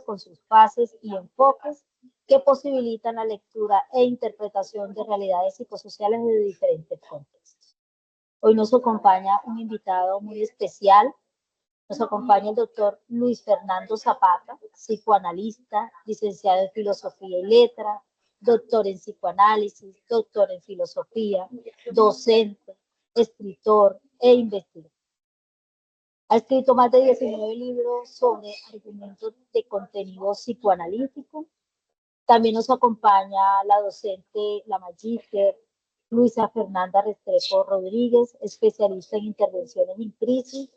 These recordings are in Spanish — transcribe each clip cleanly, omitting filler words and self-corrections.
con sus fases y enfoques que posibilitan la lectura e interpretación de realidades psicosociales de diferentes contextos. Hoy nos acompaña un invitado muy especial. Nos acompaña el doctor Luis Fernando Zapata, psicoanalista, licenciado en Filosofía y Letras, doctor en Psicoanálisis, doctor en Filosofía, docente, escritor e investigador. Ha escrito más de 19 libros sobre argumentos de contenido psicoanalítico. También nos acompaña la docente, la magíster Luisa Fernanda Restrepo Rodríguez, especialista en intervenciones en crisis,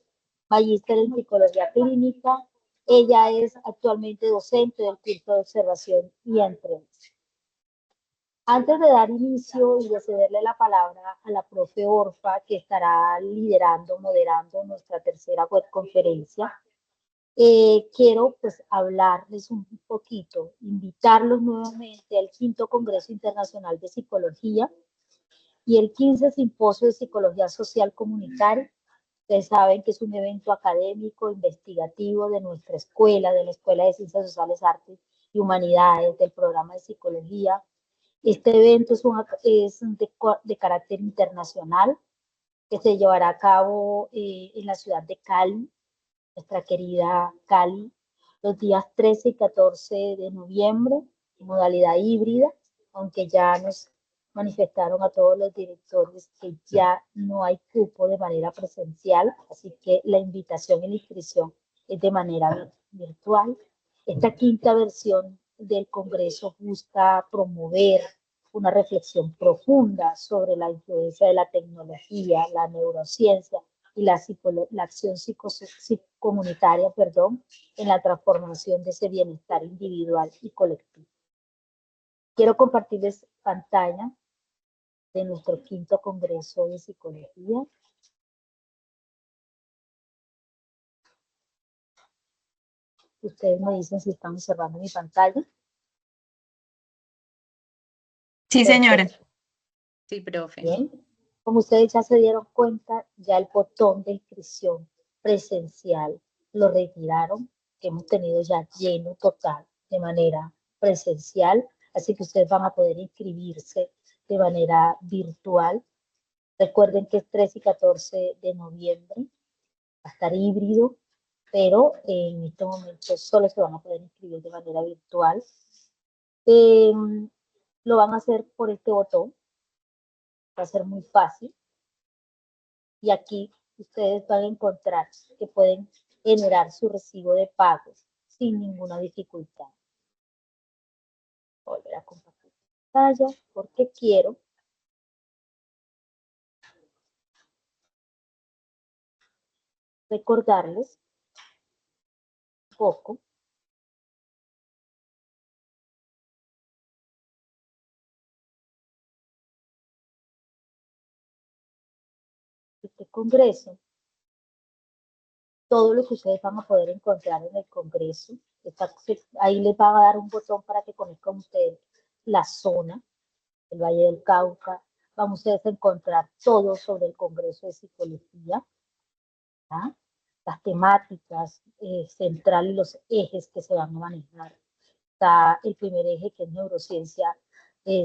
magíster en psicología clínica. Ella es actualmente docente del curso de observación y entrevista. Antes de dar inicio y de cederle la palabra a la profe Orfa, que estará liderando, moderando nuestra tercera webconferencia, quiero pues hablarles un poquito, invitarlos nuevamente al 5º Congreso Internacional de Psicología y el 15 Simposio de Psicología Social Comunitaria. Ustedes saben que es un evento académico, investigativo de nuestra escuela, de la Escuela de Ciencias Sociales, Artes y Humanidades, del programa de Psicología. Este evento es de carácter internacional, que se llevará a cabo en la ciudad de Cali, nuestra querida Cali, los días 13 y 14 de noviembre, en modalidad híbrida, aunque ya nos manifestaron a todos los directores que ya no hay cupo de manera presencial, así que la invitación y la inscripción es de manera virtual. Esta 5ª versión del Congreso busca promover una reflexión profunda sobre la influencia de la tecnología, la neurociencia y la acción comunitaria, en la transformación de ese bienestar individual y colectivo. Quiero compartirles pantalla de nuestro 5º Congreso de Psicología. Ustedes me dicen si están observando mi pantalla. Sí, señora. Sí, profe. Bien. Como ustedes ya se dieron cuenta, ya el botón de inscripción presencial lo retiraron, que hemos tenido ya lleno total de manera presencial, así que ustedes van a poder inscribirse de manera virtual. Recuerden que es 13 y 14 de noviembre, va a estar híbrido, pero en este momento solo se van a poder inscribir de manera virtual. Lo van a hacer por este botón. Va a ser muy fácil. Y aquí ustedes van a encontrar que pueden generar su recibo de pagos sin ninguna dificultad. Volver a compartir pantalla porque quiero recordarles un poco este congreso, todo lo que ustedes van a poder encontrar en el congreso. Ahí les va a dar un botón para que conozcan ustedes la zona, el Valle del Cauca. Van ustedes a encontrar todo sobre el Congreso de Psicología, ¿verdad? Las temáticas centrales, los ejes que se van a manejar. Está el primer eje, que es neurociencia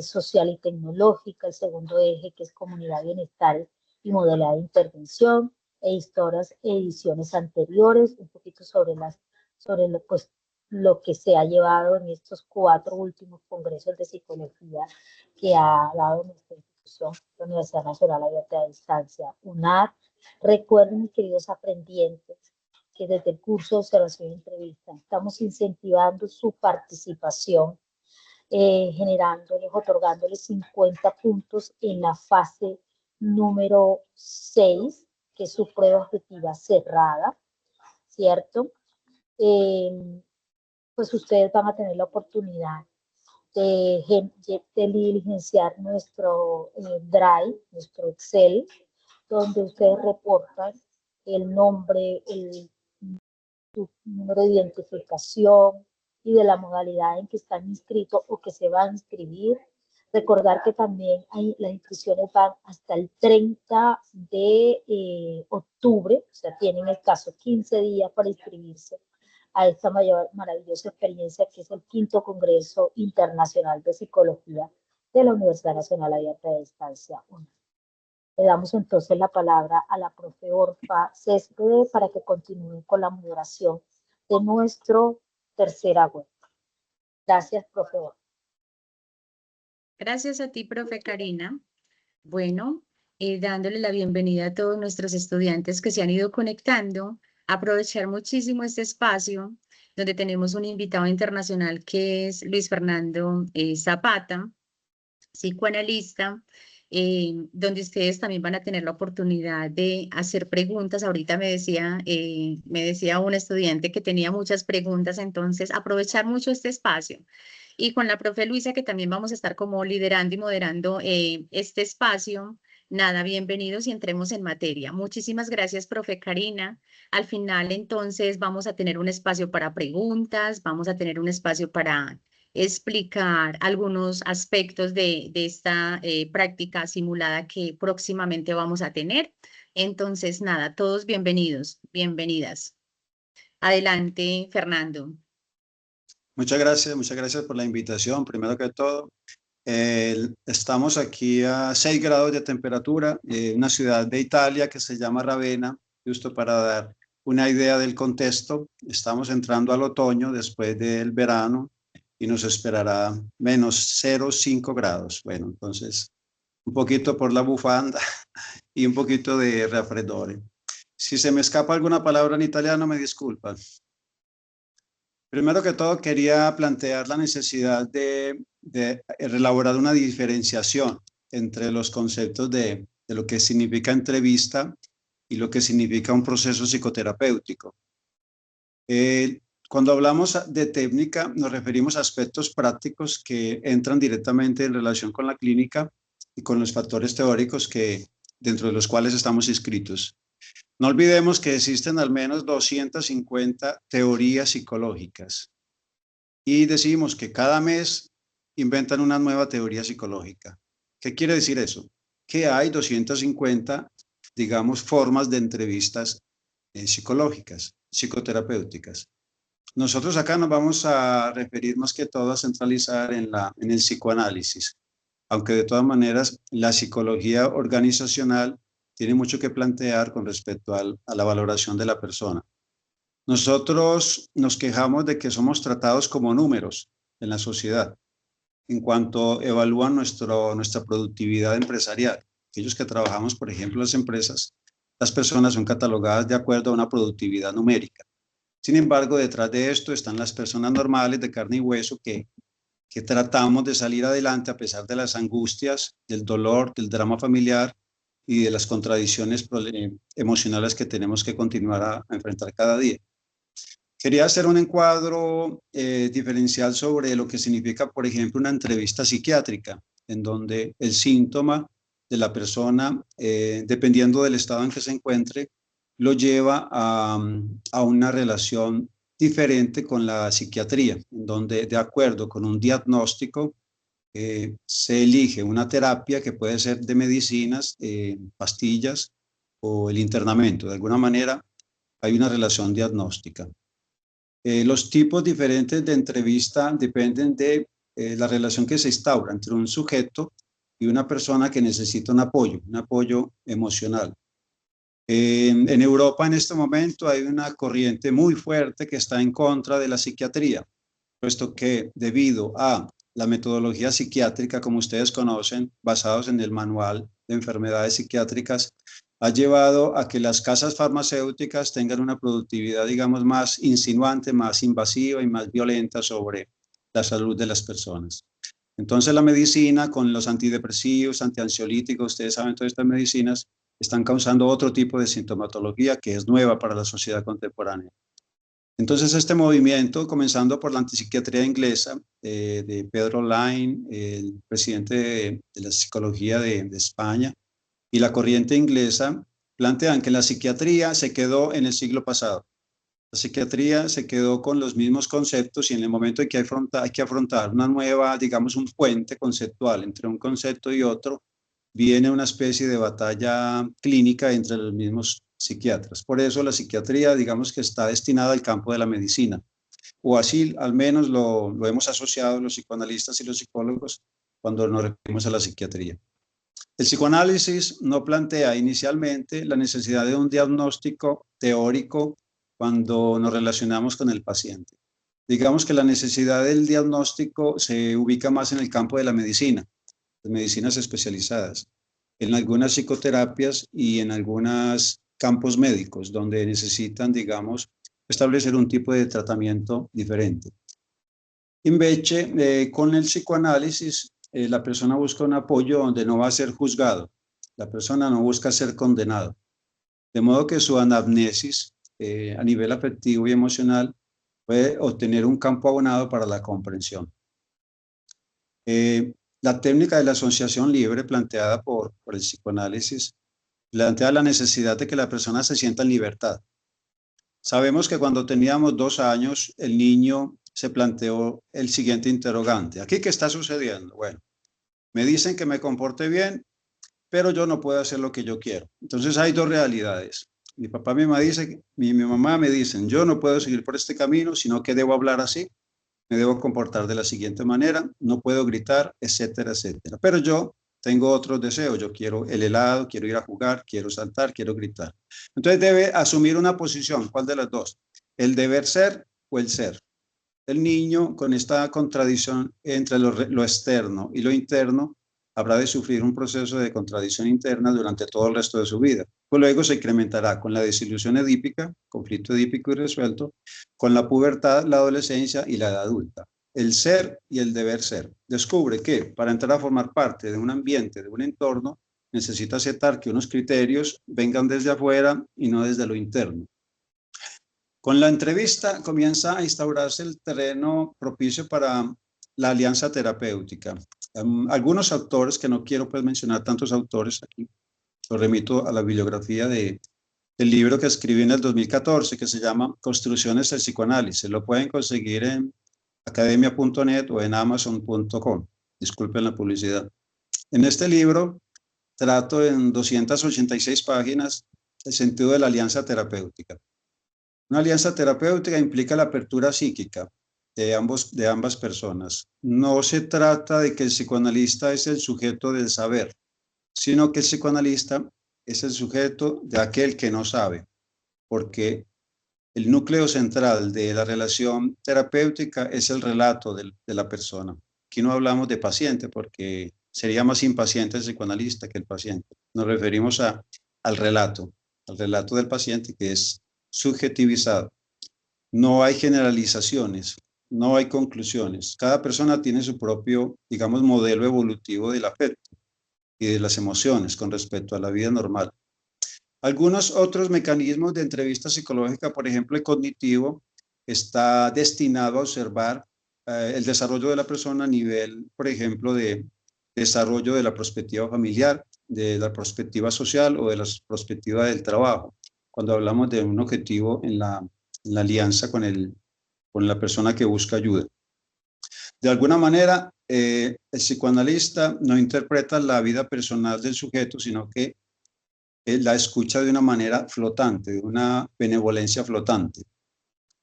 social y tecnológica, el segundo eje, que es comunidad, bienestar y modalidad de intervención, historias, ediciones anteriores, un poquito sobre lo que se ha llevado en estos 4 últimos congresos de psicología que ha dado nuestra institución, la Universidad Nacional Abierta de Distancia, UNAD. Recuerden, mis queridos aprendientes, que desde el curso de observación y entrevista estamos incentivando su participación, generándoles, otorgándoles 50 puntos en la fase número 6, que es su prueba objetiva cerrada, ¿cierto? Pues ustedes van a tener la oportunidad de diligenciar nuestro Drive, nuestro Excel, donde ustedes reportan el nombre, su número de identificación y de la modalidad en que están inscritos o que se van a inscribir. Recordar que también las inscripciones van hasta el 30 de octubre, o sea, tienen escasos 15 días para inscribirse a esta maravillosa experiencia que es el 5º Congreso Internacional de Psicología de la Universidad Nacional Abierta de Distancia UNAM. Le damos entonces la palabra a la profe Orfa Céspedes para que continúe con la moderación de nuestro tercera web. Gracias, profe Orfa. Gracias a ti, profe Karina. Bueno, dándole la bienvenida a todos nuestros estudiantes que se han ido conectando, aprovechar muchísimo este espacio donde tenemos un invitado internacional que es Luis Fernando Zapata, psicoanalista, donde ustedes también van a tener la oportunidad de hacer preguntas. Ahorita me decía un estudiante que tenía muchas preguntas, entonces aprovechar mucho este espacio. Y con la profe Luisa, que también vamos a estar como liderando y moderando este espacio. Nada, bienvenidos y entremos en materia. Muchísimas gracias, profe Karina. Al final, entonces, vamos a tener un espacio para preguntas, vamos a tener un espacio para explicar algunos aspectos de esta práctica simulada que próximamente vamos a tener. Entonces, nada, todos bienvenidos, bienvenidas. Adelante, Fernando. Muchas gracias por la invitación. Primero que todo, estamos aquí a 6 grados de temperatura, en una ciudad de Italia que se llama Ravenna, justo para dar una idea del contexto. Estamos entrando al otoño después del verano y nos esperará menos 0,5 grados. Bueno, entonces un poquito por la bufanda y un poquito de raffreddore. Si se me escapa alguna palabra en italiano, me disculpan. Primero que todo, quería plantear la necesidad de elaborar una diferenciación entre los conceptos de lo que significa entrevista y lo que significa un proceso psicoterapéutico. Cuando hablamos de técnica, nos referimos a aspectos prácticos que entran directamente en relación con la clínica y con los factores teóricos dentro de los cuales estamos inscritos. No olvidemos que existen al menos 250 teorías psicológicas y decimos que cada mes inventan una nueva teoría psicológica. ¿Qué quiere decir eso? Que hay 250, digamos, formas de entrevistas psicológicas, psicoterapéuticas. Nosotros acá nos vamos a referir más que todo a centralizar en el psicoanálisis, aunque de todas maneras la psicología organizacional tiene mucho que plantear con respecto a la valoración de la persona. Nosotros nos quejamos de que somos tratados como números en la sociedad en cuanto evalúan nuestra productividad empresarial. Aquellos que trabajamos, por ejemplo, en las empresas, las personas son catalogadas de acuerdo a una productividad numérica. Sin embargo, detrás de esto están las personas normales de carne y hueso que tratamos de salir adelante a pesar de las angustias, del dolor, del drama familiar y de las contradicciones emocionales que tenemos que continuar a enfrentar cada día. Quería hacer un encuadro diferencial sobre lo que significa, por ejemplo, una entrevista psiquiátrica, en donde el síntoma de la persona, dependiendo del estado en que se encuentre, lo lleva a una relación diferente con la psiquiatría, en donde de acuerdo con un diagnóstico se elige una terapia que puede ser de medicinas, pastillas o el internamiento. De alguna manera hay una relación diagnóstica. Los tipos diferentes de entrevista dependen de la relación que se instaura entre un sujeto y una persona que necesita un apoyo emocional. En Europa en este momento hay una corriente muy fuerte que está en contra de la psiquiatría, puesto que debido a la metodología psiquiátrica, como ustedes conocen, basados en el manual de enfermedades psiquiátricas, ha llevado a que las casas farmacéuticas tengan una productividad, digamos, más insinuante, más invasiva y más violenta sobre la salud de las personas. Entonces la medicina con los antidepresivos, antiansiolíticos, ustedes saben, todas estas medicinas están causando otro tipo de sintomatología que es nueva para la sociedad contemporánea. Entonces este movimiento, comenzando por la antipsiquiatría inglesa de Pedro Line, el presidente de la psicología de España, y la corriente inglesa, plantean que la psiquiatría se quedó en el siglo pasado. La psiquiatría se quedó con los mismos conceptos y en el momento en que hay que afrontar una nueva, digamos, un puente conceptual entre un concepto y otro, viene una especie de batalla clínica entre los mismos psiquiatras. Por eso la psiquiatría, digamos que está destinada al campo de la medicina, o así al menos lo hemos asociado los psicoanalistas y los psicólogos cuando nos referimos a la psiquiatría. El psicoanálisis no plantea inicialmente la necesidad de un diagnóstico teórico cuando nos relacionamos con el paciente. Digamos que la necesidad del diagnóstico se ubica más en el campo de la medicina, de medicinas especializadas, en algunas psicoterapias y en algunos campos médicos donde necesitan, digamos, establecer un tipo de tratamiento diferente. Invece, con el psicoanálisis, la persona busca un apoyo donde no va a ser juzgado. La persona no busca ser condenado. De modo que su anamnesis a nivel afectivo y emocional puede obtener un campo abonado para la comprensión. La técnica de la asociación libre planteada por el psicoanálisis plantea la necesidad de que la persona se sienta en libertad. Sabemos que cuando teníamos 2 años, el niño se planteó el siguiente interrogante. ¿Aquí qué está sucediendo? Bueno, me dicen que me comporte bien, pero yo no puedo hacer lo que yo quiero. Entonces hay 2 realidades. Mi papá y mi mamá me dicen, yo no puedo seguir por este camino, sino que debo hablar así, me debo comportar de la siguiente manera, no puedo gritar, etcétera, etcétera. Pero yo tengo otros deseos, yo quiero el helado, quiero ir a jugar, quiero saltar, quiero gritar. Entonces debe asumir una posición, ¿cuál de las 2? ¿El deber ser o el ser? El niño, con esta contradicción entre lo externo y lo interno, habrá de sufrir un proceso de contradicción interna durante todo el resto de su vida. Pues luego se incrementará con la desilusión edípica, conflicto edípico irresuelto, con la pubertad, la adolescencia y la edad adulta. El ser y el deber ser. Descubre que para entrar a formar parte de un ambiente, de un entorno, necesita aceptar que unos criterios vengan desde afuera y no desde lo interno. Con la entrevista comienza a instaurarse el terreno propicio para la alianza terapéutica. Algunos autores, que no quiero pues mencionar tantos autores aquí, los remito a la bibliografía del libro que escribí en el 2014, que se llama Construcciones del Psicoanálisis. Lo pueden conseguir en academia.net o en amazon.com. Disculpen la publicidad. En este libro trato en 286 páginas el sentido de la alianza terapéutica. Una alianza terapéutica implica la apertura psíquica de ambas personas. No se trata de que el psicoanalista es el sujeto del saber, sino que el psicoanalista es el sujeto de aquel que no sabe, porque el núcleo central de la relación terapéutica es el relato de la persona. Aquí no hablamos de paciente, porque sería más impaciente el psicoanalista que el paciente. Nos referimos al relato del paciente, que es subjetivizado. No hay generalizaciones, no hay conclusiones. Cada persona tiene su propio, digamos, modelo evolutivo del afecto y de las emociones con respecto a la vida normal. Algunos otros mecanismos de entrevista psicológica, por ejemplo, el cognitivo, está destinado a observar el desarrollo de la persona a nivel, por ejemplo, de desarrollo de la perspectiva familiar, de la perspectiva social o de la perspectiva del trabajo, cuando hablamos de un objetivo en la alianza con la persona que busca ayuda. De alguna manera, el psicoanalista no interpreta la vida personal del sujeto, sino que la escucha de una manera flotante, de una benevolencia flotante.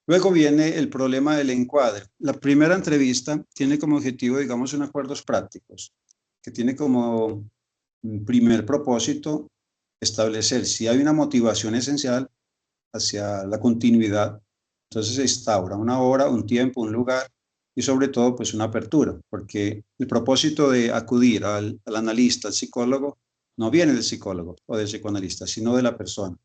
Luego viene el problema del encuadre. La primera entrevista tiene como objetivo, digamos, unos acuerdos prácticos, que tiene como primer propósito establecer si hay una motivación esencial hacia la continuidad. Entonces se instaura una hora, un tiempo, un lugar y sobre todo pues una apertura, porque el propósito de acudir al analista, al psicólogo, no viene del psicólogo o del psicoanalista, sino de la persona.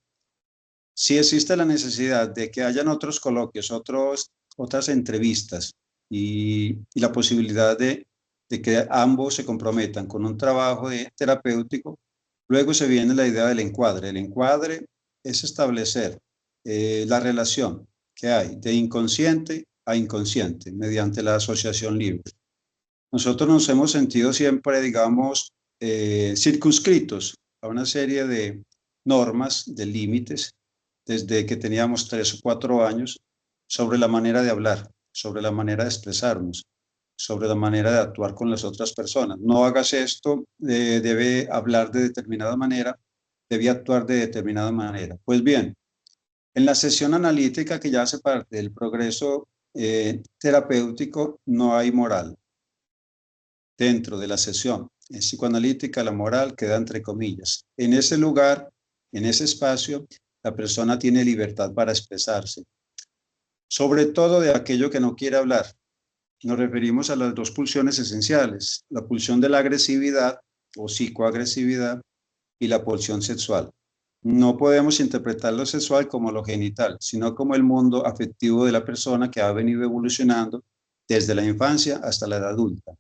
Si existe la necesidad de que hayan otros coloquios, otras entrevistas y la posibilidad de que ambos se comprometan con un trabajo terapéutico, luego se viene la idea del encuadre. El encuadre es establecer la relación que hay de inconsciente a inconsciente mediante la asociación libre. Nosotros nos hemos sentido siempre, digamos, circunscritos a una serie de normas, de límites, desde que teníamos 3 o 4 años, sobre la manera de hablar, sobre la manera de expresarnos, sobre la manera de actuar con las otras personas. No hagas esto, debe hablar de determinada manera, debía actuar de determinada manera. Pues bien, en la sesión analítica que ya hace parte del progreso terapéutico, no hay moral. Dentro de la sesión psicoanalítica, la moral queda entre comillas. En ese lugar, en ese espacio, la persona tiene libertad para expresarse, sobre todo de aquello que no quiere hablar. Nos referimos a las dos pulsiones esenciales, la pulsión de la agresividad o psicoagresividad y la pulsión sexual. No podemos interpretar lo sexual como lo genital, sino como el mundo afectivo de la persona que ha venido evolucionando desde la infancia hasta la edad adulta.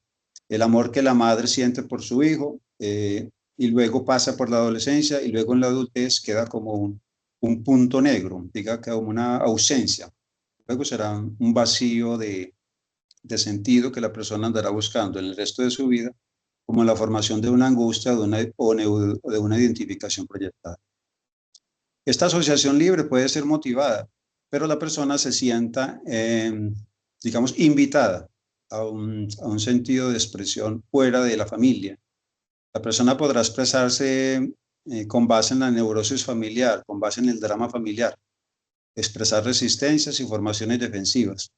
El amor que la madre siente por su hijo y luego pasa por la adolescencia y luego en la adultez queda como un punto negro, diga que como una ausencia. Luego será un vacío de sentido que la persona andará buscando en el resto de su vida, como la formación de una angustia o de una identificación proyectada. Esta asociación libre puede ser motivada, pero la persona se sienta, digamos, invitada a un sentido de expresión fuera de la familia. La persona podrá expresarse con base en la neurosis familiar, con base en el drama familiar, expresar resistencias y formaciones defensivas.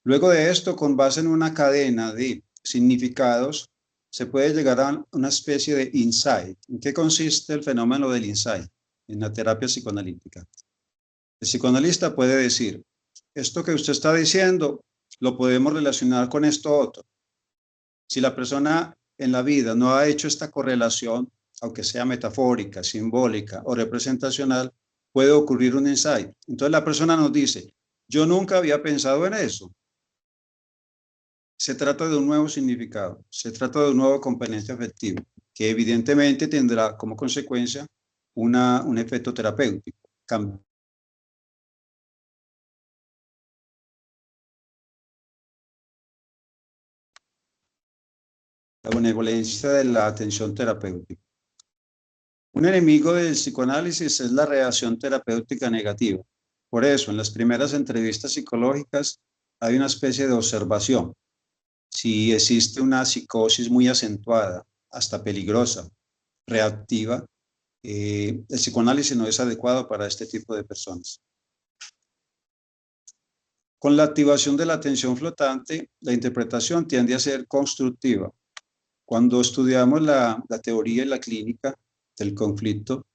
Luego de esto, con base en una cadena de significados, se puede llegar a una especie de insight. ¿En qué consiste el fenómeno del insight en la terapia psicoanalítica? El psicoanalista puede decir, esto que usted está diciendo lo podemos relacionar con esto otro. Si la persona en la vida no ha hecho esta correlación, aunque sea metafórica, simbólica o representacional, puede ocurrir un insight. Entonces la persona nos dice, yo nunca había pensado en eso. Se trata de un nuevo significado, se trata de un nuevo componente afectivo, que evidentemente tendrá como consecuencia un efecto terapéutico. La benevolencia de la atención terapéutica. Un enemigo del psicoanálisis es la reacción terapéutica negativa. Por eso, en las primeras entrevistas psicológicas hay una especie de observación. Si existe una psicosis muy acentuada, hasta peligrosa, reactiva, el psicoanálisis no es adecuado para este tipo de personas. Con la activación de la atención flotante, la interpretación tiende a ser constructiva. Cuando estudiamos la teoría y la clínica del conflicto,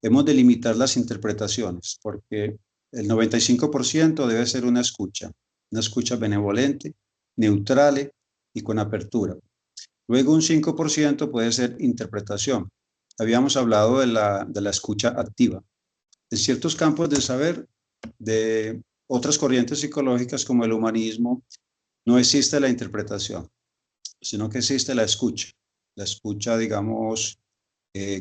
hemos de limitar las interpretaciones, porque el 95% debe ser una escucha benevolente, neutral y con apertura. Luego un 5% puede ser interpretación. Habíamos hablado de la escucha activa. En ciertos campos del saber, de otras corrientes psicológicas como el humanismo, no existe la interpretación, sino que existe la escucha, digamos,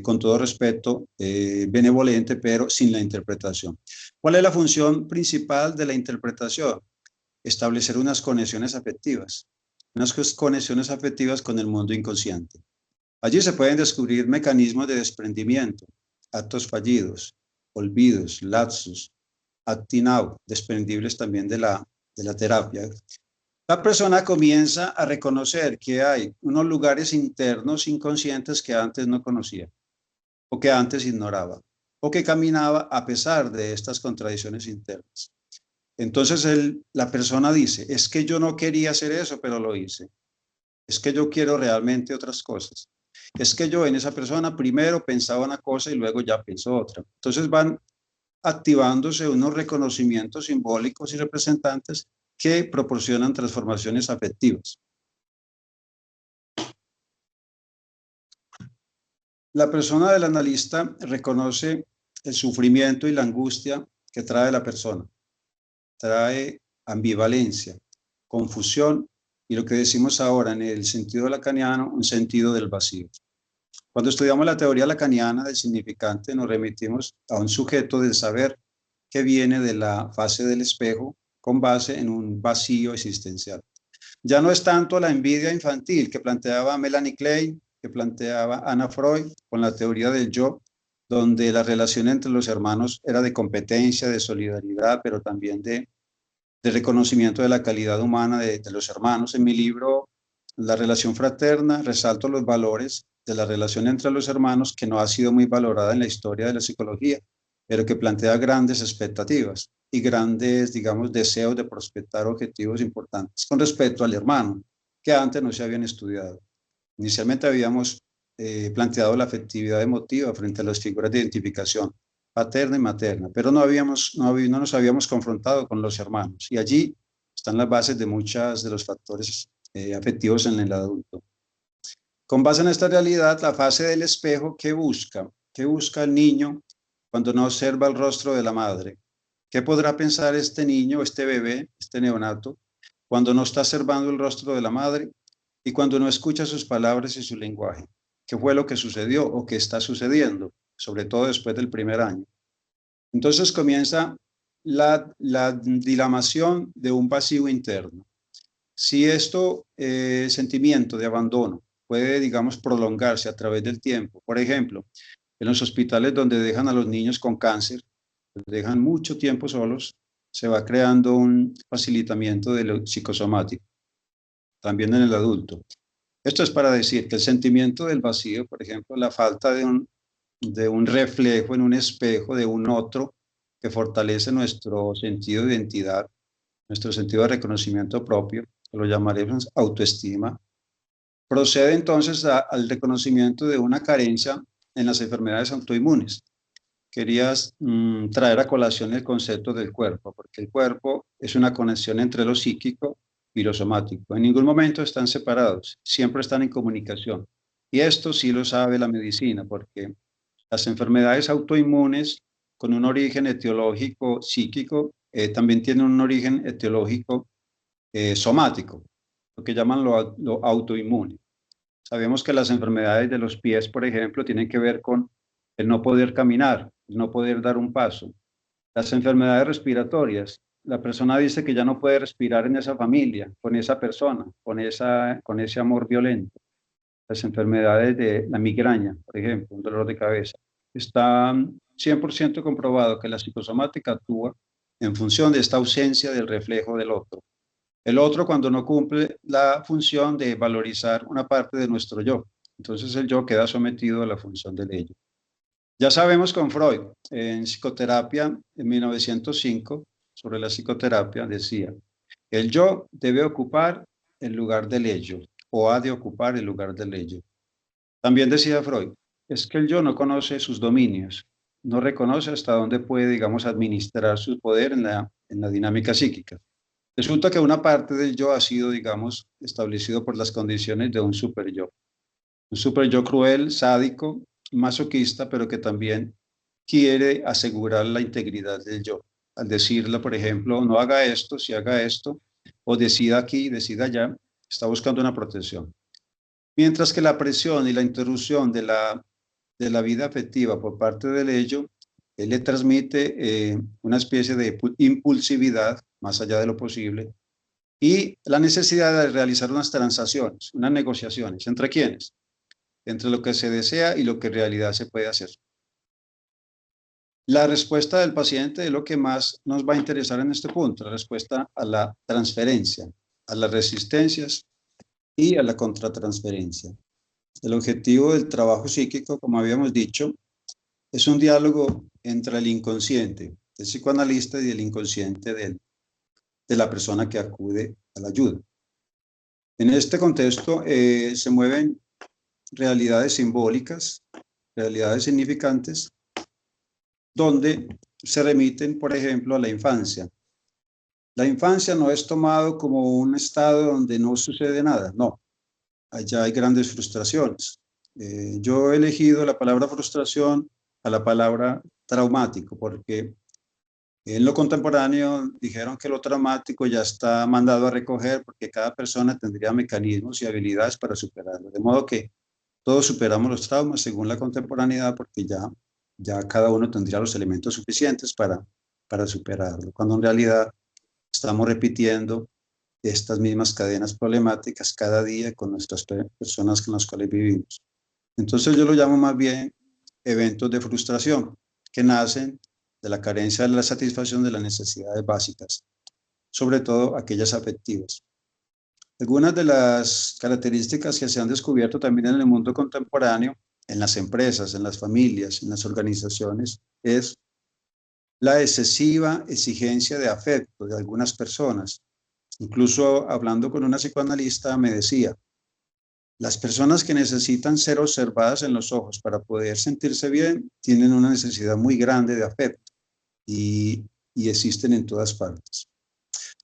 con todo respeto, benevolente, pero sin la interpretación. ¿Cuál es la función principal de la interpretación? Establecer unas conexiones afectivas con el mundo inconsciente. Allí se pueden descubrir mecanismos de desprendimiento, actos fallidos, olvidos, lapsus, acting out, desprendibles también de la terapia. La persona comienza a reconocer que hay unos lugares internos inconscientes que antes no conocía, o que antes ignoraba, o que caminaba a pesar de estas contradicciones internas. Entonces la persona dice, es que yo no quería hacer eso, pero lo hice. Es que yo quiero realmente otras cosas. Es que yo en esa persona primero pensaba una cosa y luego ya pensó otra. Entonces van activándose unos reconocimientos simbólicos y representantes que proporcionan transformaciones afectivas. La persona del analista reconoce el sufrimiento y la angustia que trae la persona. Trae ambivalencia, confusión y lo que decimos ahora en el sentido lacaniano, un sentido del vacío. Cuando estudiamos la teoría lacaniana del significante, nos remitimos a un sujeto del saber que viene de la fase del espejo con base en un vacío existencial. Ya no es tanto la envidia infantil que planteaba Melanie Klein, que planteaba Anna Freud con la teoría del yo, donde la relación entre los hermanos era de competencia, de solidaridad, pero también de reconocimiento de la calidad humana de los hermanos. En mi libro La relación fraterna resalto los valores de la relación entre los hermanos que no ha sido muy valorada en la historia de la psicología, pero que plantea grandes expectativas y grandes, digamos, deseos de prospectar objetivos importantes con respecto al hermano, que antes no se habían estudiado. Inicialmente habíamos planteado la afectividad emotiva frente a las figuras de identificación paterna y materna, pero no nos habíamos confrontado con los hermanos, y allí están las bases de muchos de los factores afectivos en el adulto. Con base en esta realidad, la fase del espejo, ¿qué busca? ¿Qué busca el niño cuando no observa el rostro de la madre? ¿Qué podrá pensar este niño, este bebé, este neonato, cuando no está observando el rostro de la madre y cuando no escucha sus palabras y su lenguaje? ¿Qué fue lo que sucedió o qué está sucediendo? Sobre todo después del primer año. Entonces comienza la dilamación de un vacío interno. Si esto, sentimiento de abandono, puede, digamos, prolongarse a través del tiempo. Por ejemplo, en los hospitales donde dejan a los niños con cáncer, los dejan mucho tiempo solos, se va creando un facilitamiento de lo psicosomático, también en el adulto. Esto es para decir que el sentimiento del vacío, por ejemplo, la falta de un reflejo en un espejo de un otro que fortalece nuestro sentido de identidad, nuestro sentido de reconocimiento propio, lo llamaremos autoestima, procede entonces al reconocimiento de una carencia en las enfermedades autoinmunes. Querías traer a colación el concepto del cuerpo, porque el cuerpo es una conexión entre lo psíquico y lo somático. En ningún momento están separados, siempre están en comunicación. Y esto sí lo sabe la medicina, porque las enfermedades autoinmunes con un origen etiológico psíquico también tienen un origen etiológico somático, lo que llaman lo autoinmune. Sabemos que las enfermedades de los pies, por ejemplo, tienen que ver con el no poder caminar, el no poder dar un paso. Las enfermedades respiratorias, la persona dice que ya no puede respirar en esa familia, con esa persona, con ese amor violento. Las enfermedades de la migraña, por ejemplo, un dolor de cabeza. Está 100% comprobado que la psicosomática actúa en función de esta ausencia del reflejo del otro. El otro cuando no cumple la función de valorizar una parte de nuestro yo. Entonces el yo queda sometido a la función del ello. Ya sabemos con Freud, en psicoterapia en 1905, sobre la psicoterapia, decía, el yo debe ocupar el lugar del ello, o ha de ocupar el lugar del ello. También decía Freud, es que el yo no conoce sus dominios, no reconoce hasta dónde puede, digamos, administrar su poder en la dinámica psíquica. Resulta que una parte del yo ha sido, digamos, establecido por las condiciones de un super yo. Un super yo cruel, sádico, masoquista, pero que también quiere asegurar la integridad del yo. Al decirle, por ejemplo, no haga esto, si haga esto, o decida aquí, decida allá, está buscando una protección. Mientras que la presión y la interrupción de la vida afectiva por parte del ello, él le transmite una especie de impulsividad, más allá de lo posible, y la necesidad de realizar unas transacciones, unas negociaciones. ¿Entre quiénes? Entre lo que se desea y lo que en realidad se puede hacer. La respuesta del paciente es lo que más nos va a interesar en este punto, la respuesta a la transferencia, a las resistencias y a la contratransferencia. El objetivo del trabajo psíquico, como habíamos dicho, es un diálogo entre el inconsciente del psicoanalista y el inconsciente de la persona que acude a la ayuda. En este contexto se mueven realidades simbólicas, realidades significantes, donde se remiten, por ejemplo, a la infancia. La infancia no es tomado como un estado donde no sucede nada, no. Allá hay grandes frustraciones. Yo he elegido la palabra frustración a la palabra traumático, porque en lo contemporáneo dijeron que lo traumático ya está mandado a recoger porque cada persona tendría mecanismos y habilidades para superarlo. De modo que todos superamos los traumas según la contemporaneidad porque ya cada uno tendría los elementos suficientes para superarlo. Cuando en realidad estamos repitiendo estas mismas cadenas problemáticas cada día con nuestras personas con las cuales vivimos. Entonces yo lo llamo más bien eventos de frustración que nacen de la carencia de la satisfacción de las necesidades básicas, sobre todo aquellas afectivas. Algunas de las características que se han descubierto también en el mundo contemporáneo, en las empresas, en las familias, en las organizaciones, es la excesiva exigencia de afecto de algunas personas. Incluso hablando con una psicoanalista me decía, las personas que necesitan ser observadas en los ojos para poder sentirse bien tienen una necesidad muy grande de afecto y existen en todas partes.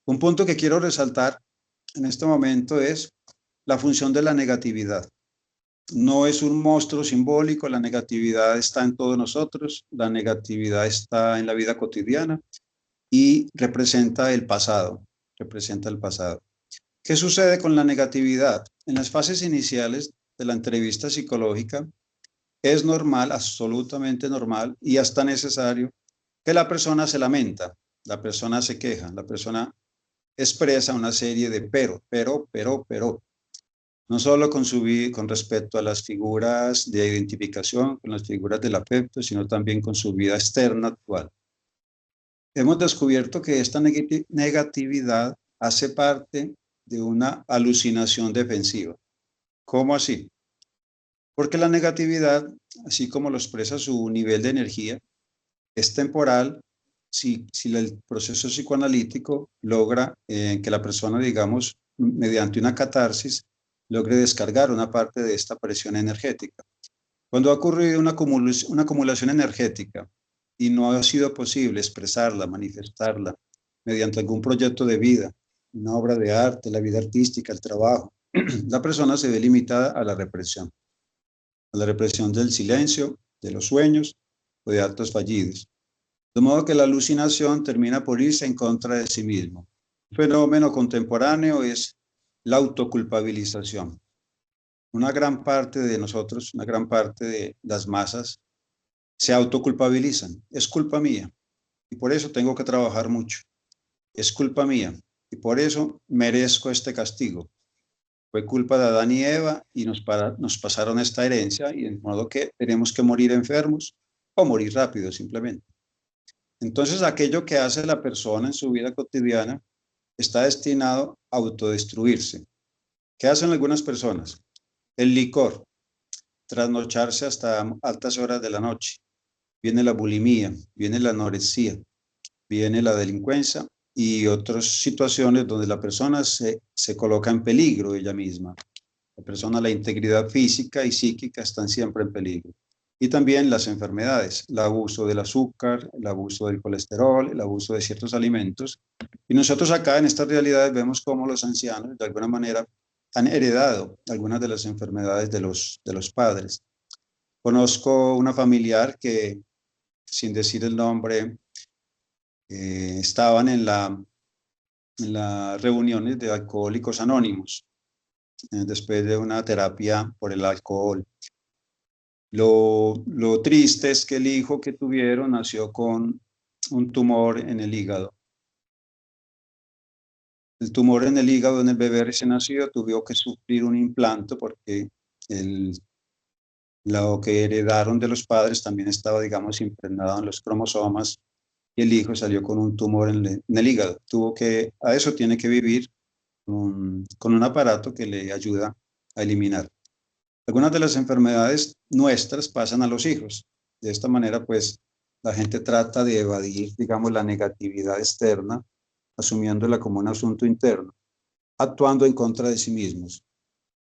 Un punto que quiero resaltar en este momento es la función de la negatividad. No es un monstruo simbólico, la negatividad está en todos nosotros, la negatividad está en la vida cotidiana y representa el pasado, representa el pasado. ¿Qué sucede con la negatividad? En las fases iniciales de la entrevista psicológica es normal, absolutamente normal y hasta necesario que la persona se lamenta, la persona se queja, la persona expresa una serie de pero. No solo con respecto a las figuras de identificación, con las figuras del afecto, sino también con su vida externa actual. Hemos descubierto que esta negatividad hace parte de una alucinación defensiva. ¿Cómo así? Porque la negatividad, así como lo expresa su nivel de energía, es temporal si el proceso psicoanalítico logra que la persona, digamos, mediante una catarsis, logre descargar una parte de esta presión energética. Cuando ha ocurrido una acumulación energética y no ha sido posible expresarla, manifestarla mediante algún proyecto de vida, una obra de arte, la vida artística, el trabajo, la persona se ve limitada a la represión del silencio, de los sueños o de actos fallidos. De modo que la alucinación termina por irse en contra de sí mismo. Un fenómeno contemporáneo es la autoculpabilización. Una gran parte de nosotros, una gran parte de las masas, se autoculpabilizan. Es culpa mía y por eso tengo que trabajar mucho. Es culpa mía y por eso merezco este castigo. Fue culpa de Adán y Eva y nos pasaron esta herencia y de modo que tenemos que morir enfermos o morir rápido simplemente. Entonces aquello que hace la persona en su vida cotidiana está destinado a autodestruirse. ¿Qué hacen algunas personas? El licor, trasnocharse hasta altas horas de la noche. Viene la bulimia, viene la anorexia, viene la delincuencia y otras situaciones donde la persona se coloca en peligro ella misma. La persona, la integridad física y psíquica están siempre en peligro. Y también las enfermedades, el abuso del azúcar, el abuso del colesterol, el abuso de ciertos alimentos. Y nosotros acá en estas realidades vemos cómo los ancianos de alguna manera han heredado algunas de las enfermedades de los padres. Conozco una familiar que, sin decir el nombre, estaban en las reuniones de Alcohólicos Anónimos, después de una terapia por el alcohol. Lo triste es que el hijo que tuvieron nació con un tumor en el hígado. El tumor en el hígado en el bebé recién nacido tuvo que sufrir un implante porque lo que heredaron de los padres también estaba, digamos, impregnado en los cromosomas y el hijo salió con un tumor en el hígado. A eso tiene que vivir con un aparato que le ayuda a eliminar. Algunas de las enfermedades nuestras pasan a los hijos. De esta manera, pues, la gente trata de evadir, digamos, la negatividad externa, asumiéndola como un asunto interno, actuando en contra de sí mismos.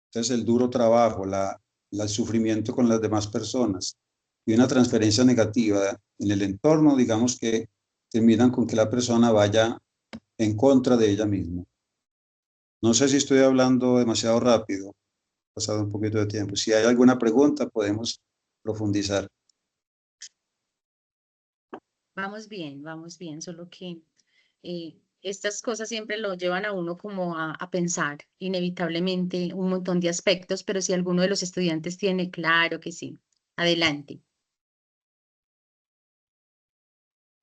Entonces, el duro trabajo, el sufrimiento con las demás personas y una transferencia negativa en el entorno, digamos que terminan con que la persona vaya en contra de ella misma. No sé si estoy hablando demasiado rápido, pasado un poquito de tiempo. Si hay alguna pregunta, podemos profundizar. Vamos bien, solo que estas cosas siempre lo llevan a uno como a pensar inevitablemente un montón de aspectos, pero si alguno de los estudiantes tiene, claro que sí. Adelante.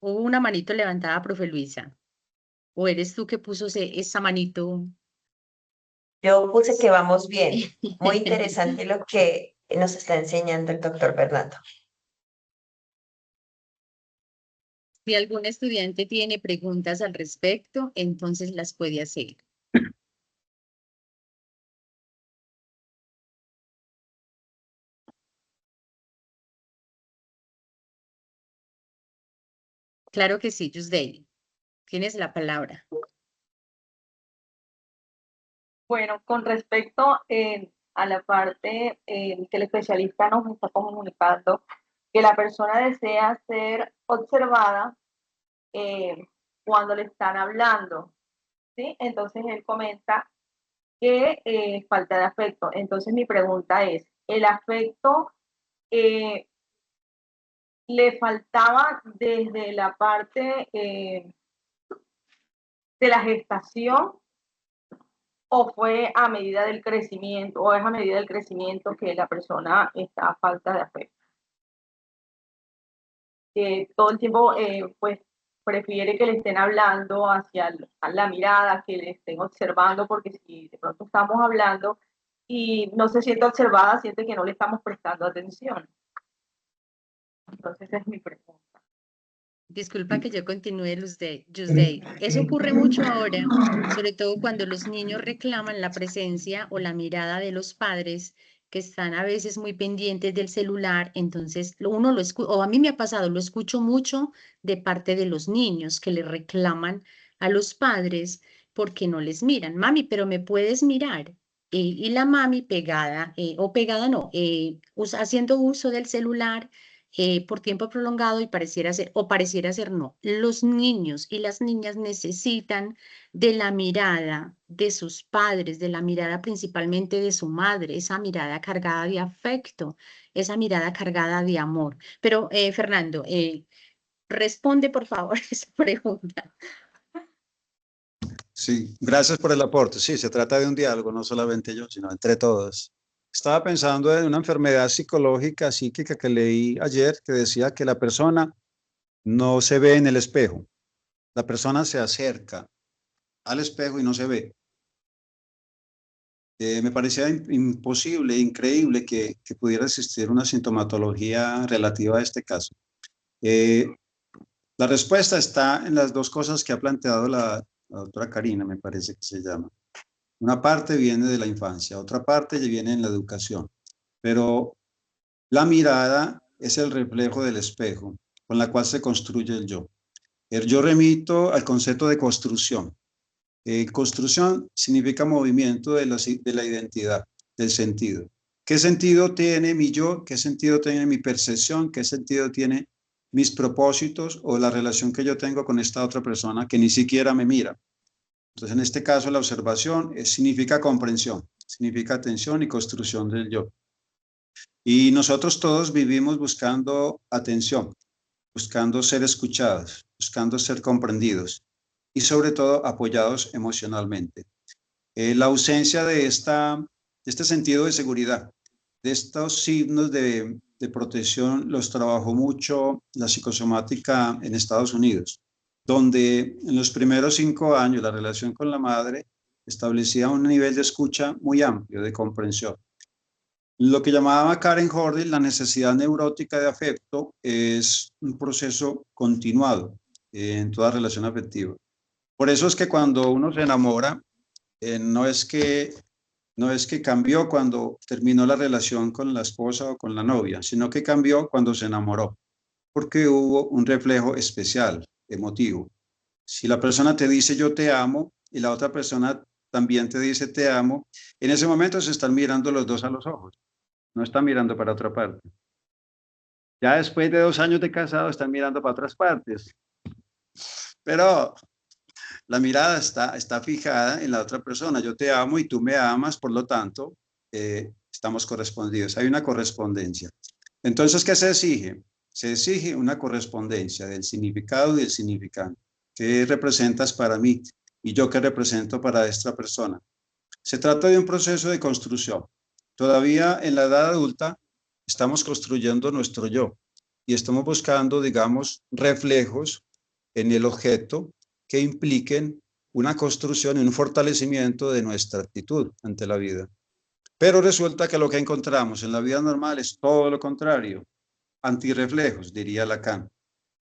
Hubo una manito levantada, profe Luisa. ¿O eres tú que puso esa manito? Yo puse que vamos bien. Muy interesante lo que nos está enseñando el doctor Bernardo. Si algún estudiante tiene preguntas al respecto, entonces las puede hacer. Claro que sí, Yusdei. Tienes la palabra. Bueno, con respecto a la parte que el especialista nos está comunicando, que la persona desea ser observada cuando le están hablando, ¿sí? Entonces él comenta que falta de afecto. Entonces mi pregunta es, ¿el afecto le faltaba desde la parte de la gestación o fue a medida del crecimiento, o es a medida del crecimiento que la persona está a falta de afecto? Que todo el tiempo pues prefiere que le estén hablando hacia la mirada, que le estén observando, porque si de pronto estamos hablando y no se siente observada, siente que no le estamos prestando atención. Entonces esa es mi pregunta. Disculpa que yo continúe, Yusdei. Eso ocurre mucho ahora, sobre todo cuando los niños reclaman la presencia o la mirada de los padres que están a veces muy pendientes del celular. Entonces, uno lo escucha, o a mí me ha pasado, lo escucho mucho de parte de los niños que le reclaman a los padres porque no les miran. Mami, pero me puedes mirar. Y la mami pegada, o pegada no, haciendo uso del celular por tiempo prolongado y pareciera ser, o pareciera ser no. Los niños y las niñas necesitan de la mirada de sus padres, de la mirada principalmente de su madre, esa mirada cargada de afecto, esa mirada cargada de amor. Pero, Fernando, responde por favor esa pregunta. Sí, gracias por el aporte. Sí, se trata de un diálogo, no solamente yo, sino entre todos. Estaba pensando en una enfermedad psicológica, psíquica que leí ayer, que decía que la persona no se ve en el espejo. La persona se acerca al espejo y no se ve. Me parecía imposible, increíble que pudiera existir una sintomatología relativa a este caso. La respuesta está en las dos cosas que ha planteado la doctora Karina, me parece que se llama. Una parte viene de la infancia, otra parte viene en la educación. Pero la mirada es el reflejo del espejo con la cual se construye el yo. El yo remito al concepto de construcción. Construcción significa movimiento de la identidad, del sentido. ¿Qué sentido tiene mi yo? ¿Qué sentido tiene mi percepción? ¿Qué sentido tiene mis propósitos o la relación que yo tengo con esta otra persona que ni siquiera me mira? Entonces, en este caso, la observación significa comprensión, significa atención y construcción del yo. Y nosotros todos vivimos buscando atención, buscando ser escuchados, buscando ser comprendidos y sobre todo apoyados emocionalmente. La ausencia de este sentido de seguridad, de estos signos de protección, los trabajó mucho la psicosomática en Estados Unidos, donde en los primeros 5 años la relación con la madre establecía un nivel de escucha muy amplio, de comprensión. Lo que llamaba Karen Horney la necesidad neurótica de afecto es un proceso continuado en toda relación afectiva. Por eso es que cuando uno se enamora, no es que cambió cuando terminó la relación con la esposa o con la novia, sino que cambió cuando se enamoró, porque hubo un reflejo especial, emotivo. Si la persona te dice yo te amo y la otra persona también te dice te amo, en ese momento se están mirando los dos a los ojos, no están mirando para otra parte. Ya después de 2 años de casado están mirando para otras partes, pero la mirada está fijada en la otra persona. Yo te amo y tú me amas, por lo tanto, estamos correspondidos. Hay una correspondencia. Entonces, ¿qué se exige? Se exige una correspondencia del significado y del significante. ¿Qué representas para mí? Y yo qué represento para esta persona. Se trata de un proceso de construcción. Todavía en la edad adulta estamos construyendo nuestro yo y estamos buscando, digamos, reflejos en el objeto que impliquen una construcción y un fortalecimiento de nuestra actitud ante la vida. Pero resulta que lo que encontramos en la vida normal es todo lo contrario, antirreflejos, diría Lacan,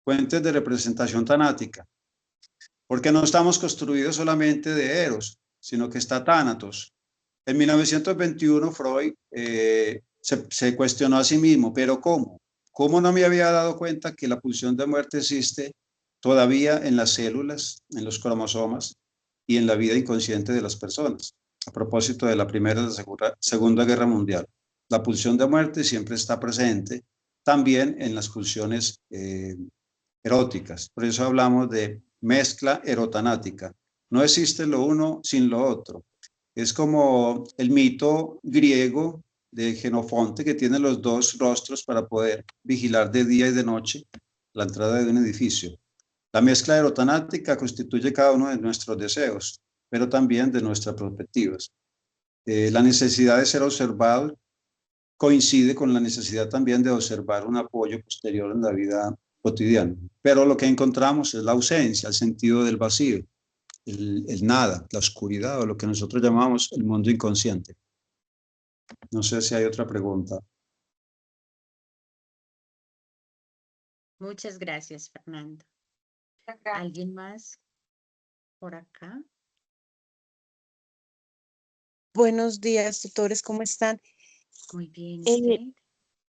fuentes de representación tanática, porque no estamos construidos solamente de Eros, sino que está Tánatos. En 1921 Freud se cuestionó a sí mismo, pero ¿cómo? ¿Cómo no me había dado cuenta que la pulsión de muerte existe todavía en las células, en los cromosomas y en la vida inconsciente de las personas. A propósito de la Primera y la Segunda Guerra Mundial, la pulsión de muerte siempre está presente, también en las pulsiones eróticas. Por eso hablamos de mezcla erotanática. No existe lo uno sin lo otro. Es como el mito griego de Jenofonte, que tiene los dos rostros para poder vigilar de día y de noche la entrada de un edificio. La mezcla erotanática constituye cada uno de nuestros deseos, pero también de nuestras perspectivas. La necesidad de ser observado coincide con la necesidad también de observar un apoyo posterior en la vida cotidiana. Pero lo que encontramos es la ausencia, el sentido del vacío, el nada, la oscuridad, o lo que nosotros llamamos el mundo inconsciente. No sé si hay otra pregunta. Muchas gracias, Fernando. Gracias. ¿Alguien más por acá? Buenos días, tutores, ¿cómo están? Muy bien, Eh,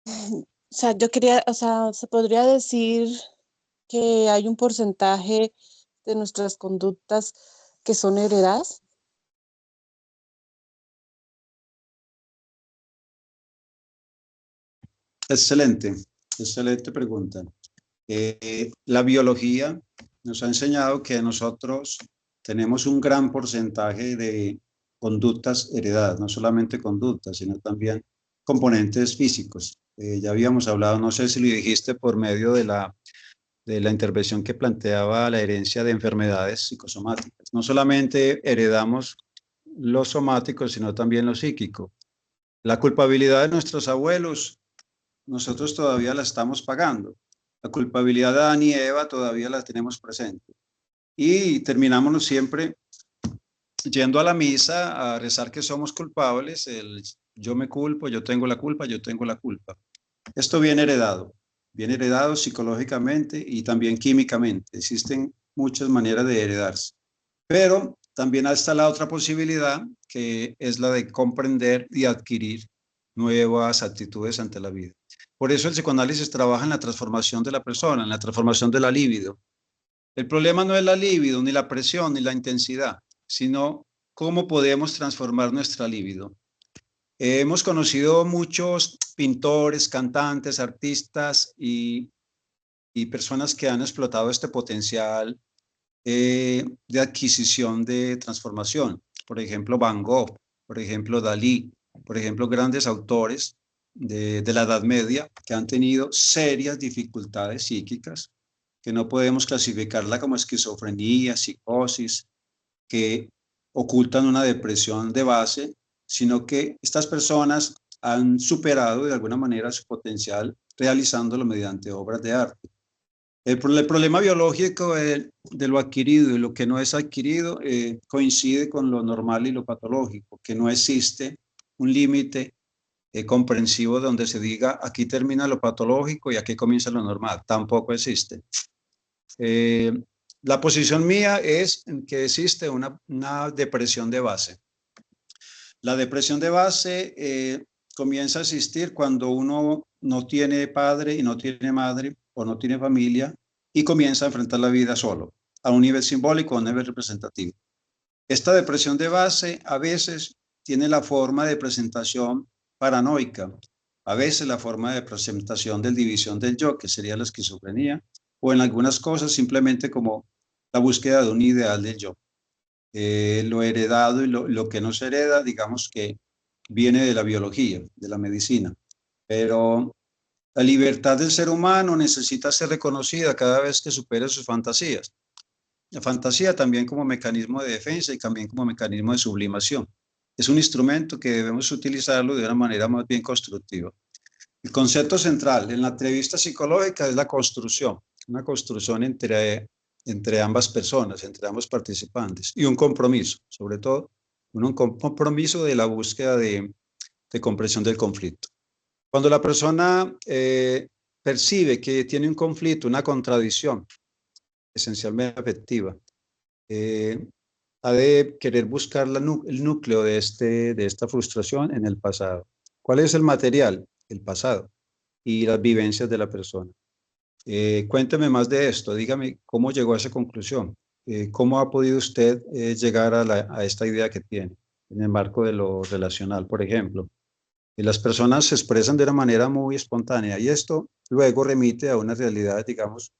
¿usted? O sea, yo quería, o sea, se podría decir que hay un porcentaje de nuestras conductas que son heredadas. Excelente, excelente pregunta. La biología nos ha enseñado que nosotros tenemos un gran porcentaje de conductas heredadas, no solamente conductas, sino también componentes físicos. Ya habíamos hablado, no sé si lo dijiste por medio de la intervención que planteaba la herencia de enfermedades psicosomáticas. No solamente heredamos lo somático, sino también lo psíquico. La culpabilidad de nuestros abuelos, nosotros todavía la estamos pagando. La culpabilidad de Adán y Eva todavía la tenemos presente. Y terminamos siempre yendo a la misa a rezar que somos culpables, el yo me culpo, yo tengo la culpa, yo tengo la culpa. Esto viene heredado psicológicamente y también químicamente. Existen muchas maneras de heredarse. Pero también está la otra posibilidad, que es la de comprender y adquirir nuevas actitudes ante la vida. Por eso el psicoanálisis trabaja en la transformación de la persona, en la transformación de la libido. El problema no es la libido, ni la presión, ni la intensidad, sino cómo podemos transformar nuestra libido. Hemos conocido muchos pintores, cantantes, artistas y personas que han explotado este potencial de adquisición de transformación. Por ejemplo, Van Gogh, por ejemplo, Dalí, por ejemplo, grandes autores de la Edad Media que han tenido serias dificultades psíquicas, que no podemos clasificarla como esquizofrenia, psicosis, que ocultan una depresión de base, sino que estas personas han superado de alguna manera su potencial realizándolo mediante obras de arte. El problema biológico de lo adquirido y lo que no es adquirido coincide con lo normal y lo patológico, que no existe un límite comprensivo donde se diga aquí termina lo patológico y aquí comienza lo normal. Tampoco existe. La posición mía es que existe una depresión de base. La depresión de base comienza a existir cuando uno no tiene padre y no tiene madre o no tiene familia y comienza a enfrentar la vida solo, a un nivel simbólico, a un nivel representativo. Esta depresión de base a veces tiene la forma de presentación paranoica, a veces la forma de presentación de división del yo, que sería la esquizofrenia, o en algunas cosas simplemente como la búsqueda de un ideal del yo. Lo heredado y lo que no se hereda, digamos que viene de la biología, de la medicina, pero la libertad del ser humano necesita ser reconocida cada vez que supere sus fantasías. La fantasía también como mecanismo de defensa y también como mecanismo de sublimación. Es un instrumento que debemos utilizarlo de una manera más bien constructiva. El concepto central en la entrevista psicológica es la construcción, una construcción entre ambas personas, entre ambos participantes, y un compromiso, sobre todo un compromiso de la búsqueda de comprensión del conflicto. Cuando la persona percibe que tiene un conflicto, una contradicción, esencialmente afectiva, ha de querer buscar el núcleo de esta frustración en el pasado. ¿Cuál es el material? El pasado y las vivencias de la persona. Cuénteme más de esto, dígame cómo llegó a esa conclusión, cómo ha podido usted llegar a esta idea que tiene en el marco de lo relacional, por ejemplo. Las personas se expresan de una manera muy espontánea y esto luego remite a una realidad, digamos,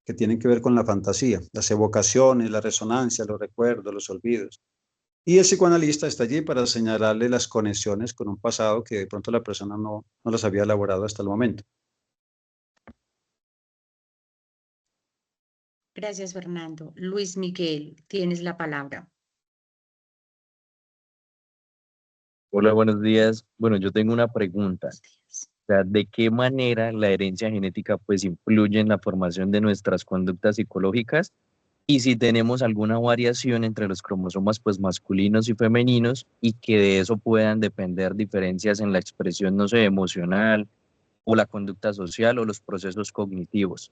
que tienen que ver con la fantasía, las evocaciones, la resonancia, los recuerdos, los olvidos. Y el psicoanalista está allí para señalarle las conexiones con un pasado que de pronto la persona no las había elaborado hasta el momento. Gracias, Fernando. Luis Miguel, tienes la palabra. Hola, buenos días. Bueno, yo tengo una pregunta. O sea, ¿de qué manera la herencia genética pues influye en la formación de nuestras conductas psicológicas? Y si tenemos alguna variación entre los cromosomas pues masculinos y femeninos y que de eso puedan depender diferencias en la expresión, no sé, emocional o la conducta social o los procesos cognitivos.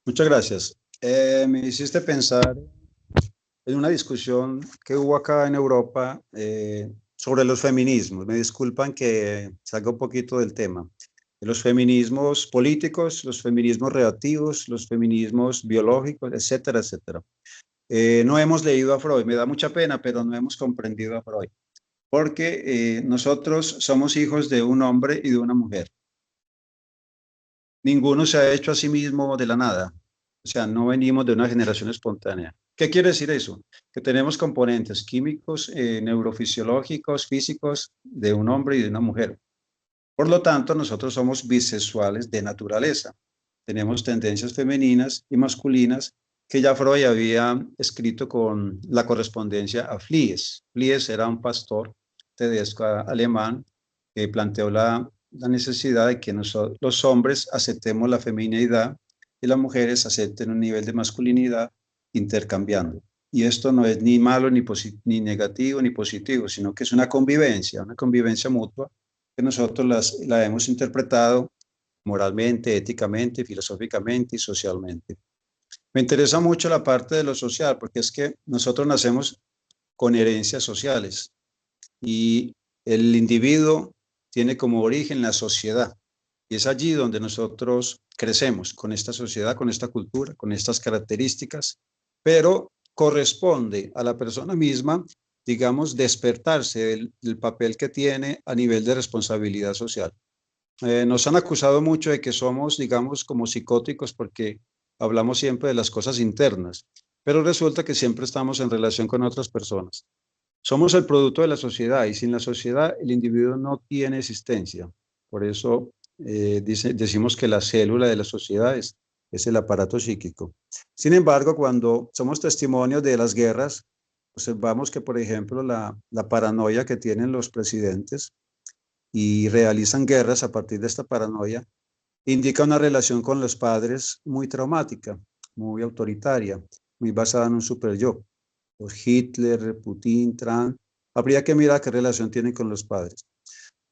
Muchas gracias. Me hiciste pensar en una discusión que hubo acá en Europa sobre los feminismos. Me disculpan que salga un poquito del tema. Los feminismos políticos, los feminismos reactivos, los feminismos biológicos, etcétera, etcétera. No hemos leído a Freud, me da mucha pena, pero no hemos comprendido a Freud, porque nosotros somos hijos de un hombre y de una mujer. Ninguno se ha hecho a sí mismo de la nada. O sea, no venimos de una generación espontánea. ¿Qué quiere decir eso? Que tenemos componentes químicos, neurofisiológicos, físicos de un hombre y de una mujer. Por lo tanto, nosotros somos bisexuales de naturaleza. Tenemos tendencias femeninas y masculinas que ya Freud había escrito con la correspondencia a Fliess. Fliess era un pastor tedesco alemán que planteó la necesidad de que nosotros, los hombres aceptemos la feminidad y las mujeres acepten un nivel de masculinidad intercambiando. Y esto no es ni malo, ni negativo, ni positivo, sino que es una convivencia mutua que nosotros la hemos interpretado moralmente, éticamente, filosóficamente y socialmente. Me interesa mucho la parte de lo social, porque es que nosotros nacemos con herencias sociales y el individuo tiene como origen la sociedad. Y es allí donde nosotros crecemos, con esta sociedad, con esta cultura, con estas características, pero corresponde a la persona misma, digamos, despertarse del papel que tiene a nivel de responsabilidad social. Nos han acusado mucho de que somos, digamos, como psicóticos porque hablamos siempre de las cosas internas, pero resulta que siempre estamos en relación con otras personas. Somos el producto de la sociedad y sin la sociedad el individuo no tiene existencia. Por eso decimos que la célula de la sociedad es el aparato psíquico. Sin embargo, cuando somos testimonios de las guerras, observamos que, por ejemplo, la paranoia que tienen los presidentes y realizan guerras a partir de esta paranoia, indica una relación con los padres muy traumática, muy autoritaria, muy basada en un super yo. Los Hitler, Putin, Trump, habría que mirar qué relación tienen con los padres.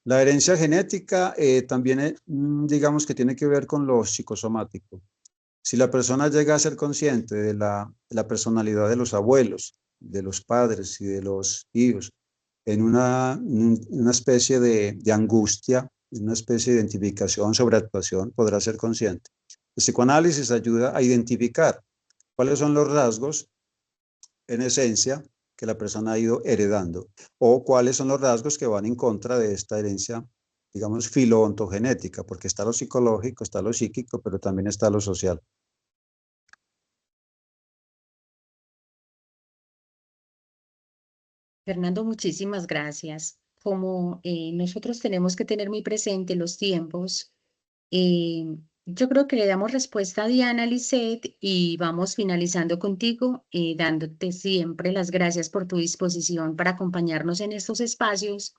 La herencia genética también, digamos que tiene que ver con lo psicosomático. Si la persona llega a ser consciente de la personalidad de los abuelos, de los padres y de los hijos, en una especie de angustia, una especie de identificación, sobreactuación, podrá ser consciente. El psicoanálisis ayuda a identificar cuáles son los rasgos, en esencia, que la persona ha ido heredando, o cuáles son los rasgos que van en contra de esta herencia, digamos, filoontogenética, porque está lo psicológico, está lo psíquico, pero también está lo social. Fernando, muchísimas gracias. Como nosotros tenemos que tener muy presente los tiempos, yo creo que le damos respuesta a Diana Lisset y vamos finalizando contigo, dándote siempre las gracias por tu disposición para acompañarnos en estos espacios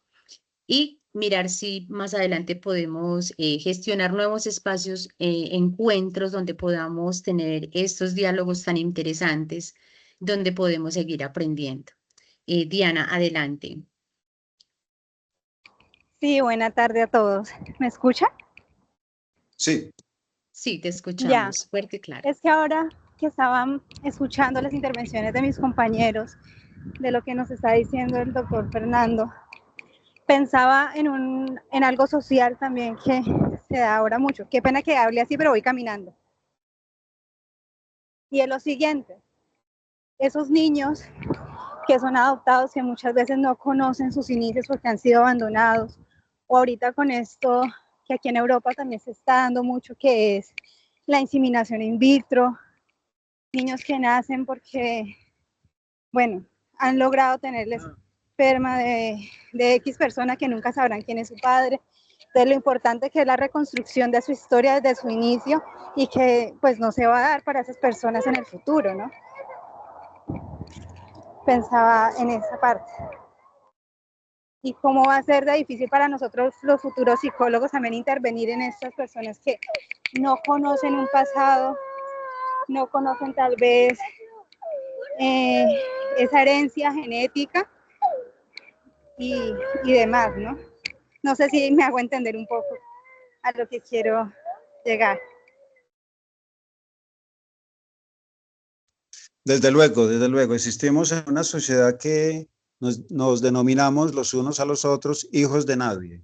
y mirar si más adelante podemos gestionar nuevos espacios, encuentros donde podamos tener estos diálogos tan interesantes, donde podemos seguir aprendiendo. Diana, adelante. Sí, buena tarde a todos. ¿Me escuchan? Sí. Sí, te Ya. escuchamos fuerte y claro. Es que ahora que estaban escuchando las intervenciones de mis compañeros, de lo que nos está diciendo el doctor Fernando, pensaba en algo social también que se da ahora mucho. Qué pena que hable así, pero voy caminando. Y es lo siguiente, esos niños que son adoptados, que muchas veces no conocen sus inicios porque han sido abandonados, o ahorita con esto que aquí en Europa también se está dando mucho, que es la inseminación in vitro, niños que nacen porque, bueno, han logrado tener la esperma de X persona que nunca sabrán quién es su padre. Entonces lo importante que es la reconstrucción de su historia desde su inicio y que pues no se va a dar para esas personas en el futuro, ¿no? Pensaba en esa parte. Y cómo va a ser de difícil para nosotros los futuros psicólogos también intervenir en estas personas que no conocen un pasado, no conocen tal vez esa herencia genética y demás, ¿no? No sé si me hago entender un poco a lo que quiero llegar. Desde luego, existimos en una sociedad que nos denominamos los unos a los otros hijos de nadie.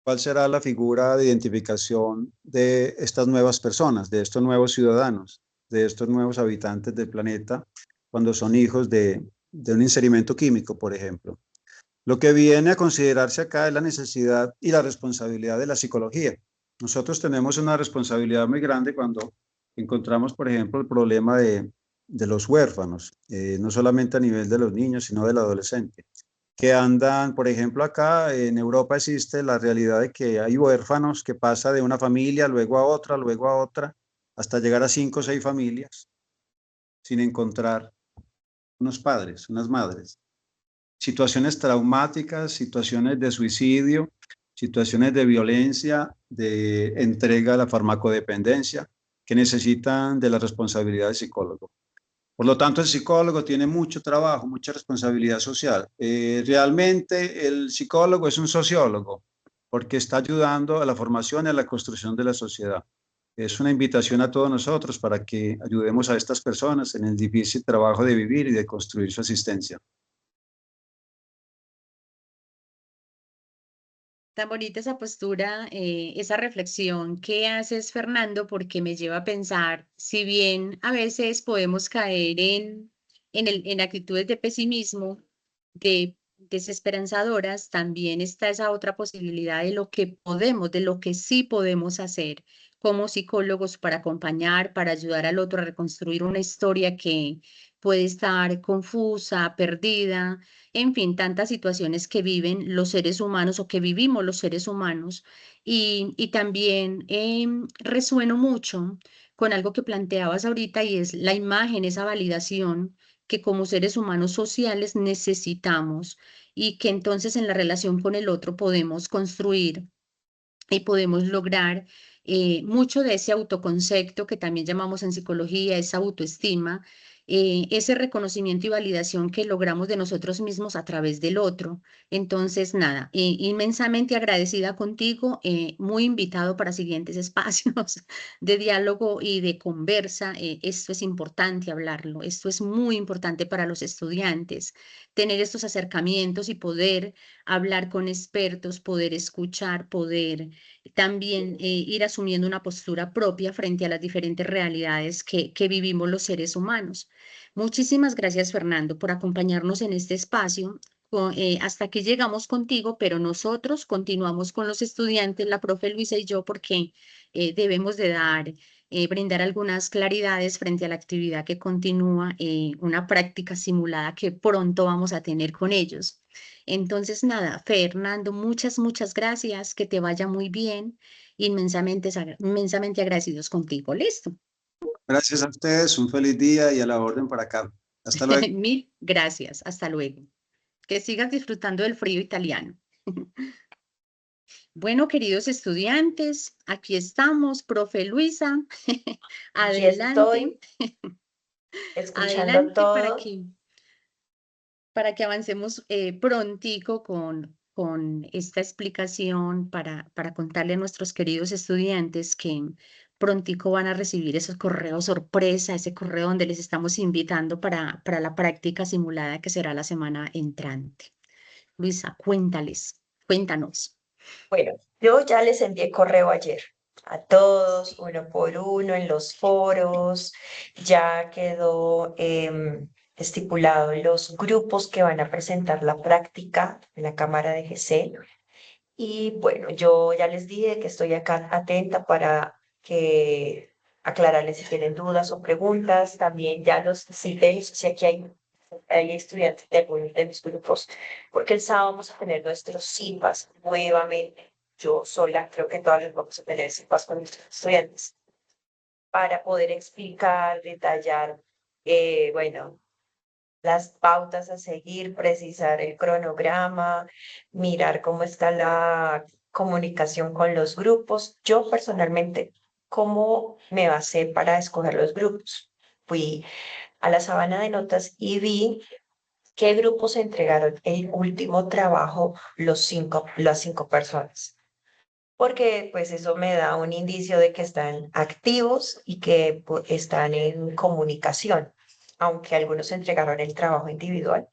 ¿Cuál será la figura de identificación de estas nuevas personas, de estos nuevos ciudadanos, de estos nuevos habitantes del planeta, cuando son hijos de un inserimiento químico, por ejemplo? Lo que viene a considerarse acá es la necesidad y la responsabilidad de la psicología. Nosotros tenemos una responsabilidad muy grande cuando encontramos, por ejemplo, el problema de los huérfanos, no solamente a nivel de los niños, sino del adolescente, que andan, por ejemplo, acá en Europa existe la realidad de que hay huérfanos que pasa de una familia, luego a otra, hasta llegar a 5 o 6 familias, sin encontrar unos padres, unas madres. Situaciones traumáticas, situaciones de suicidio, situaciones de violencia, de entrega a la farmacodependencia, que necesitan de la responsabilidad del psicólogo. Por lo tanto, el psicólogo tiene mucho trabajo, mucha responsabilidad social. Realmente el psicólogo es un sociólogo, porque está ayudando a la formación y a la construcción de la sociedad. Es una invitación a todos nosotros para que ayudemos a estas personas en el difícil trabajo de vivir y de construir su existencia. Tan bonita esa postura, esa reflexión que haces, Fernando, porque me lleva a pensar, si bien a veces podemos caer en actitudes de pesimismo, de desesperanzadoras, también está esa otra posibilidad de lo que podemos, de lo que sí podemos hacer como psicólogos para acompañar, para ayudar al otro a reconstruir una historia que puede estar confusa, perdida, en fin, tantas situaciones que viven los seres humanos o que vivimos los seres humanos. Y también resueno mucho con algo que planteabas ahorita y es la imagen, esa validación que como seres humanos sociales necesitamos y que entonces en la relación con el otro podemos construir y podemos lograr mucho de ese autoconcepto que también llamamos en psicología, esa autoestima, ese reconocimiento y validación que logramos de nosotros mismos a través del otro. Entonces, nada, inmensamente agradecida contigo, muy invitado para siguientes espacios de diálogo y de conversa. Esto es importante hablarlo, esto es muy importante para los estudiantes, tener estos acercamientos y poder hablar con expertos, poder escuchar, poder también ir asumiendo una postura propia frente a las diferentes realidades que vivimos los seres humanos. Muchísimas gracias, Fernando, por acompañarnos en este espacio. Hasta aquí llegamos contigo, pero nosotros continuamos con los estudiantes, la profe Luisa y yo, porque debemos de brindar algunas claridades frente a la actividad que continúa, una práctica simulada que pronto vamos a tener con ellos. Entonces, nada, Fernando, muchas gracias, que te vaya muy bien, inmensamente agradecidos contigo, ¿listo? Gracias a ustedes, un feliz día y a la orden para acá. Hasta luego. Mil gracias, hasta luego. Que sigas disfrutando del frío italiano. Bueno, queridos estudiantes, aquí estamos, profe Luisa, Aquí adelante, estoy escuchando adelante todo. para que avancemos prontico con esta explicación para contarle a nuestros queridos estudiantes que prontico van a recibir esos correos sorpresa, ese correo donde les estamos invitando para la práctica simulada que será la semana entrante. Luisa, cuéntanos. Bueno, Yo ya les envié correo ayer a todos, uno por uno, en los foros. Ya quedó estipulado los grupos que van a presentar la práctica en la Cámara de GC. Y bueno, yo ya les dije que estoy acá atenta para que aclararles si tienen dudas o preguntas. También ya los cité, si aquí hay estudiantes de algunos de mis grupos, porque el sábado vamos a tener nuestros CIPAS nuevamente. Yo sola creo que todas las vamos a tener CIPAS con nuestros estudiantes para poder explicar, detallar, bueno, las pautas a seguir, precisar el cronograma, mirar cómo está la comunicación con los grupos. Yo personalmente, ¿cómo me basé para escoger los grupos? Fui a la sabana de notas y vi qué grupos entregaron el último trabajo las 5 personas. Porque pues eso me da un indicio de que están activos y que están en comunicación, aunque algunos entregaron el trabajo individual.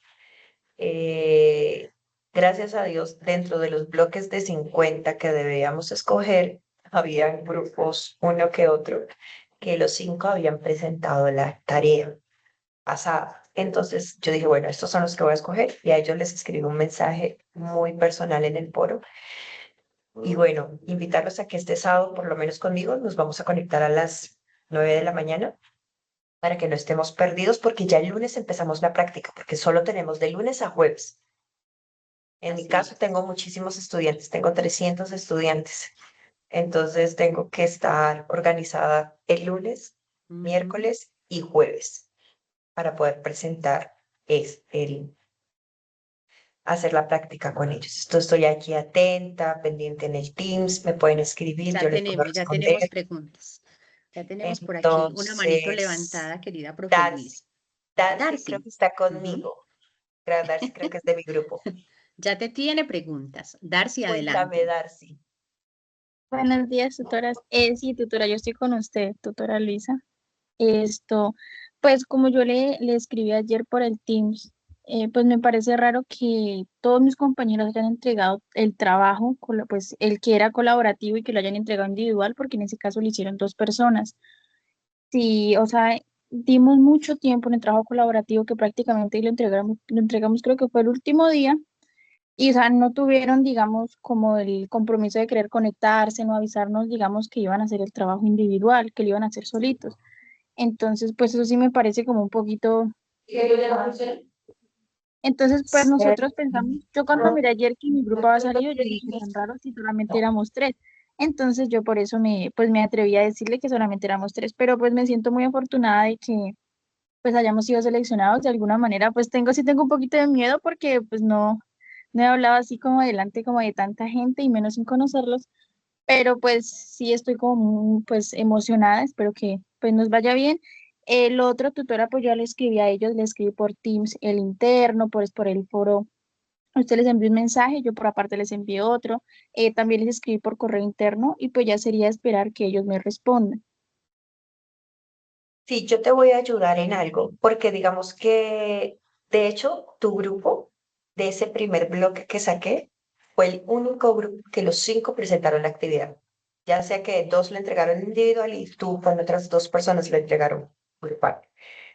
Eh, Gracias a Dios, dentro de los bloques de 50 que debíamos escoger, había grupos, uno que otro, que los 5 habían presentado la tarea pasada. Entonces yo dije, bueno, estos son los que voy a escoger y a ellos les escribí un mensaje muy personal en el foro. Y bueno, invitarlos a que este sábado, por lo menos conmigo, nos vamos a conectar a las 9 de la mañana para que no estemos perdidos, porque ya el lunes empezamos la práctica, porque solo tenemos de lunes a jueves. En mi caso tengo muchísimos estudiantes, tengo 300 estudiantes, entonces tengo que estar organizada el lunes, miércoles y jueves para poder presentar hacer la práctica con ellos. Estoy aquí atenta, pendiente en el Teams, me pueden escribir, yo les puedo Ya responder. tenemos preguntas. Ya tenemos por aquí una manito Entonces, levantada, querida profe Darcy, Luisa. Darcy creo que está conmigo. Darcy creo que es de mi grupo. Ya te tiene preguntas. Darcy, Cuéntame, adelante. Darcy. Buenos días, tutoras. Sí, tutora, yo estoy con usted, tutora Luisa. Pues como yo le escribí ayer por el Teams, pues me parece raro que todos mis compañeros hayan entregado el trabajo, pues el que era colaborativo y que lo hayan entregado individual, porque en ese caso lo hicieron 2 personas. Sí, o sea, dimos mucho tiempo en el trabajo colaborativo que prácticamente lo entregamos creo que fue el último día. Y, o sea, no tuvieron, digamos, como el compromiso de querer conectarse, no avisarnos, digamos, que iban a hacer el trabajo individual, que lo iban a hacer solitos. Entonces, pues eso sí me parece como un poquito. Entonces, pues nosotros pensamos, yo cuando miré ayer que mi grupo había salido, yo dije, tan raro si solamente éramos 3. Entonces yo por eso pues me atreví a decirle que solamente éramos 3, pero pues me siento muy afortunada de que pues hayamos sido seleccionados de alguna manera. Pues sí tengo un poquito de miedo porque pues no he hablado así como delante como de tanta gente y menos sin conocerlos, pero pues sí estoy como muy, pues emocionada, espero que pues nos vaya bien. El otro tutora, pues yo le escribí a ellos, le escribí por Teams el interno, por el foro. Usted les envió un mensaje, yo por aparte les envié otro. También les escribí por correo interno y pues ya sería esperar que ellos me respondan. Sí, yo te voy a ayudar en algo, porque digamos que, de hecho, tu grupo de ese primer bloque que saqué fue el único grupo que los 5 presentaron la actividad. Ya sea que 2 le entregaron individual y tú con otras 2 personas le entregaron grupal.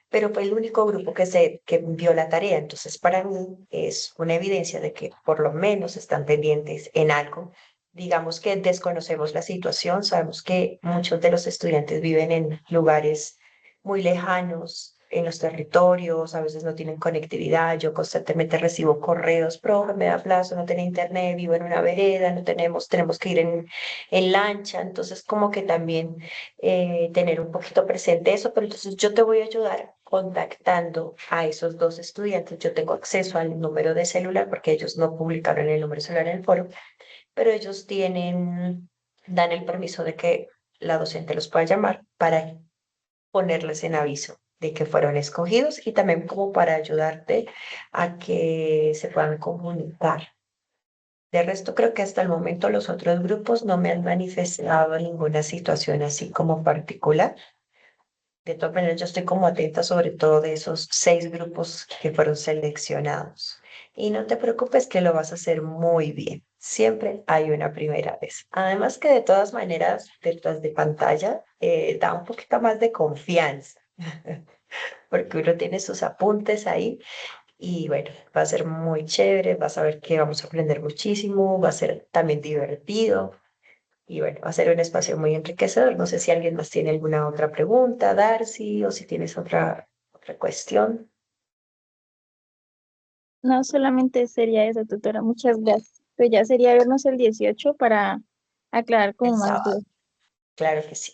Pero fue el único grupo que envió la tarea. Entonces, para mí es una evidencia de que por lo menos están pendientes en algo. Digamos que desconocemos la situación, sabemos que muchos de los estudiantes viven en lugares muy lejanos, en los territorios, a veces no tienen conectividad. Yo constantemente recibo correos, profe, me da plazo, no tengo internet, vivo en una vereda, no tenemos que ir en lancha. Entonces, como que también tener un poquito presente eso, pero entonces yo te voy a ayudar contactando a esos 2 estudiantes. Yo tengo acceso al número de celular porque ellos no publicaron el número de celular en el foro, pero ellos dan el permiso de que la docente los pueda llamar para ponerles en aviso de que fueron escogidos y también como para ayudarte a que se puedan comunicar. De resto, creo que hasta el momento los otros grupos no me han manifestado ninguna situación así como particular. De todas maneras, yo estoy como atenta sobre todo de esos 6 grupos que fueron seleccionados. Y no te preocupes que lo vas a hacer muy bien. Siempre hay una primera vez. Además que de todas maneras, detrás de pantalla, da un poquito más de confianza, porque uno tiene sus apuntes ahí y bueno, va a ser muy chévere, vas a ver que vamos a aprender muchísimo, va a ser también divertido y bueno, va a ser un espacio muy enriquecedor. No sé si alguien más tiene alguna otra pregunta, Darcy, o si tienes otra cuestión. No, solamente sería eso, tutora. Muchas gracias. Pues ya sería vernos el 18 para aclarar El como más sábado, dudas. claro que sí.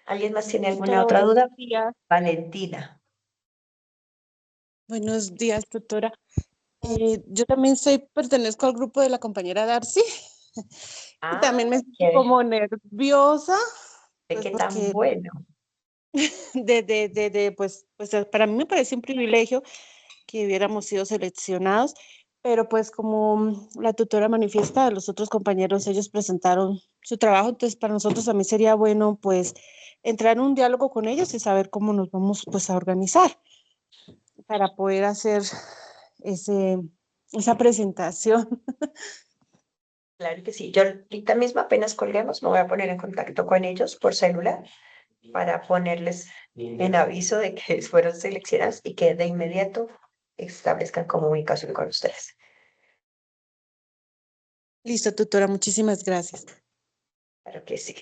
¿Alguien más tiene alguna Tutora, otra buenos duda? días. Valentina. Buenos días, tutora. Yo también pertenezco al grupo de la compañera Darcy y Ah, también me siento chévere. como nerviosa, ¿De pues qué tan porque bueno? pues para mí me parece un privilegio que hubiéramos sido seleccionados, pero pues como la tutora manifiesta, los otros compañeros, ellos presentaron su trabajo, entonces para nosotros también sería bueno pues entrar en un diálogo con ellos y saber cómo nos vamos pues a organizar para poder hacer ese, esa presentación. Claro que sí. Yo ahorita mismo apenas colguemos, me voy a poner en contacto con ellos por celular para ponerles en aviso de que fueron seleccionados y que de inmediato establezcan comunicación con ustedes. Listo, tutora, muchísimas gracias. Claro que sí.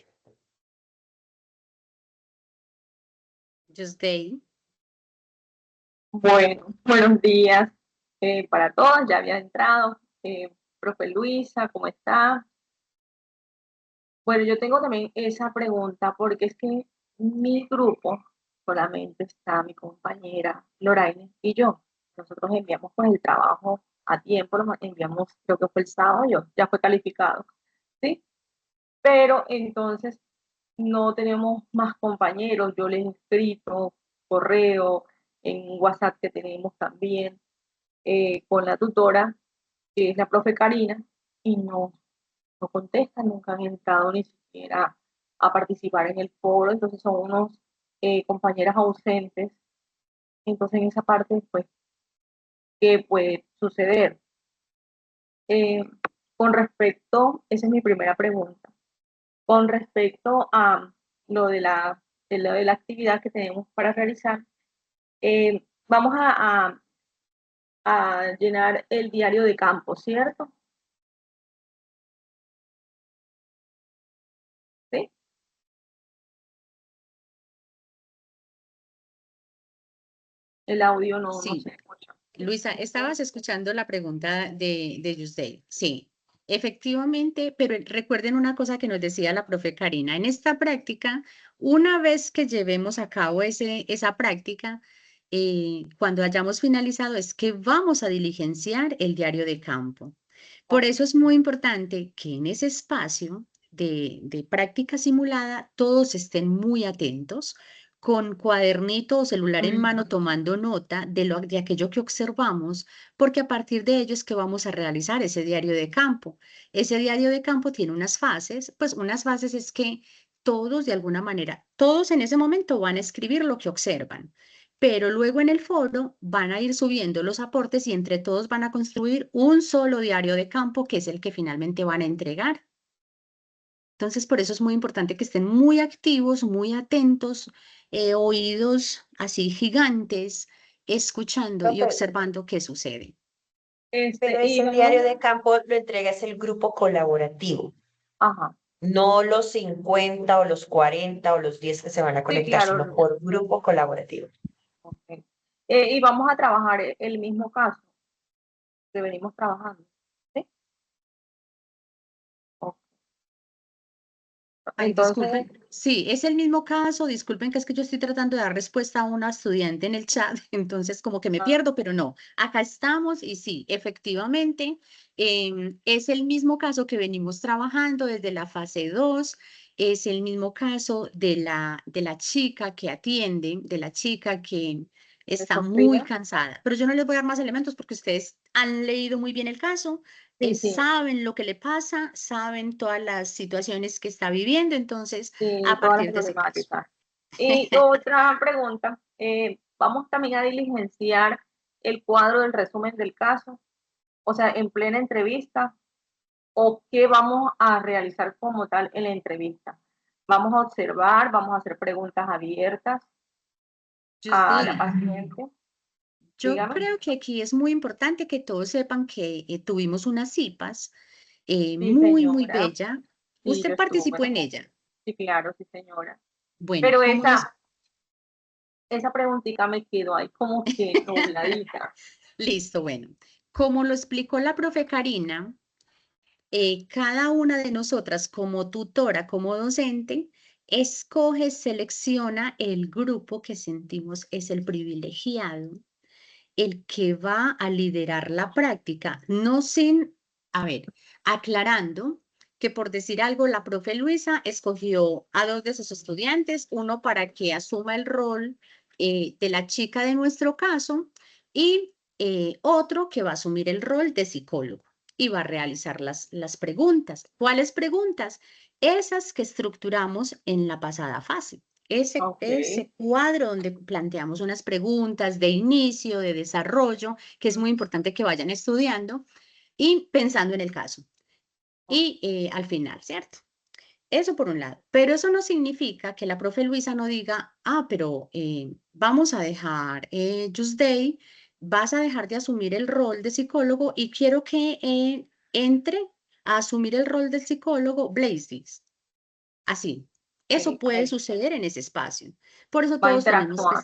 Just Day. Bueno, buenos días para todos. Ya había entrado. Profe Luisa, ¿cómo está? Bueno, yo tengo también esa pregunta porque es que mi grupo solamente está mi compañera Loraine y yo. Nosotros enviamos pues el trabajo a tiempo, lo enviamos, creo que fue el sábado, ya fue calificado, ¿sí? Pero entonces no tenemos más compañeros, yo les he escrito correo, en WhatsApp que tenemos también, con la tutora, que es la profe Karina, y no contestan, nunca han entrado ni siquiera a participar en el foro, entonces son unos compañeras ausentes, entonces en esa parte, pues, ¿qué puede suceder? Eh, con respecto, esa es mi primera pregunta, con respecto a lo de la actividad que tenemos para realizar, vamos a llenar el diario de campo, ¿cierto? ¿Sí? El audio no Sí. se escucha. Luisa, estabas escuchando la pregunta de Yusdey. Sí, efectivamente, pero recuerden una cosa que nos decía la profe Karina. En esta práctica, una vez que llevemos a cabo esa práctica, cuando hayamos finalizado, es que vamos a diligenciar el diario de campo. Por eso es muy importante que en ese espacio de práctica simulada todos estén muy atentos con cuadernito o celular en mano tomando nota de aquello que observamos, porque a partir de ello es que vamos a realizar ese diario de campo. Ese diario de campo tiene unas fases, pues unas fases es que todos de alguna manera, todos en ese momento van a escribir lo que observan, pero luego en el foro van a ir subiendo los aportes y entre todos van a construir un solo diario de campo que es el que finalmente van a entregar. Entonces, por eso es muy importante que estén muy activos, muy atentos, oídos así gigantes, escuchando y Profe, observando qué sucede. pero Y ese vamos, diario de campo lo entrega es el grupo colaborativo, ajá, no los 50 o los 40 o los 10 que se van a sí, conectar, sino claro. por grupo colaborativo. Okay. Y vamos a trabajar el mismo caso que venimos trabajando, ¿sí? Ok. Ay, Entonces, disculpen, sí, es el mismo caso, disculpen que es que yo estoy tratando de dar respuesta a una estudiante en el chat, entonces como que me pierdo, pero no, acá estamos y sí, efectivamente, es el mismo caso que venimos trabajando desde la fase 2, es el mismo caso de la chica que atiende, de la chica que está muy Sofía, cansada, pero yo no les voy a dar más elementos porque ustedes han leído muy bien el caso, sí, sí, saben lo que le pasa, saben todas las situaciones que está viviendo, entonces, sí, a todas las partir de ese caso. problemáticas. Y otra pregunta, vamos también a diligenciar el cuadro del resumen del caso, o sea, en plena entrevista, o qué vamos a realizar como tal en la entrevista. Vamos a observar, vamos a hacer preguntas abiertas a la Justina, paciente. yo Dígame. creo que aquí es muy importante que todos sepan que tuvimos unas CIPAS Sí, muy señora. bella. Sí, ¿Usted yo participó estuve. en ella? Sí, claro, sí, señora. Bueno, Pero como los... esa preguntita me quedó ahí como que dobladita. Listo, bueno. Como lo explicó la profe Karina, cada una de nosotras como tutora, como docente, escoge, selecciona el grupo que sentimos es el privilegiado, el que va a liderar la práctica, no sin, a ver, aclarando que por decir algo, la profe Luisa escogió a 2 de sus estudiantes, uno para que asuma el rol de la chica de nuestro caso y otro que va a asumir el rol de psicólogo y va a realizar las preguntas. ¿Cuáles preguntas? Esas que estructuramos en la pasada fase. Ese cuadro donde planteamos unas preguntas de inicio, de desarrollo, que es muy importante que vayan estudiando y pensando en el caso. Y al final, ¿cierto? Eso por un lado. Pero eso no significa que la profe Luisa no diga, pero vamos a dejar Just Day, vas a dejar de asumir el rol de psicólogo y quiero que entre a asumir el rol del psicólogo Blazes. Así. Eso puede suceder en ese espacio. Por eso Va interactuando.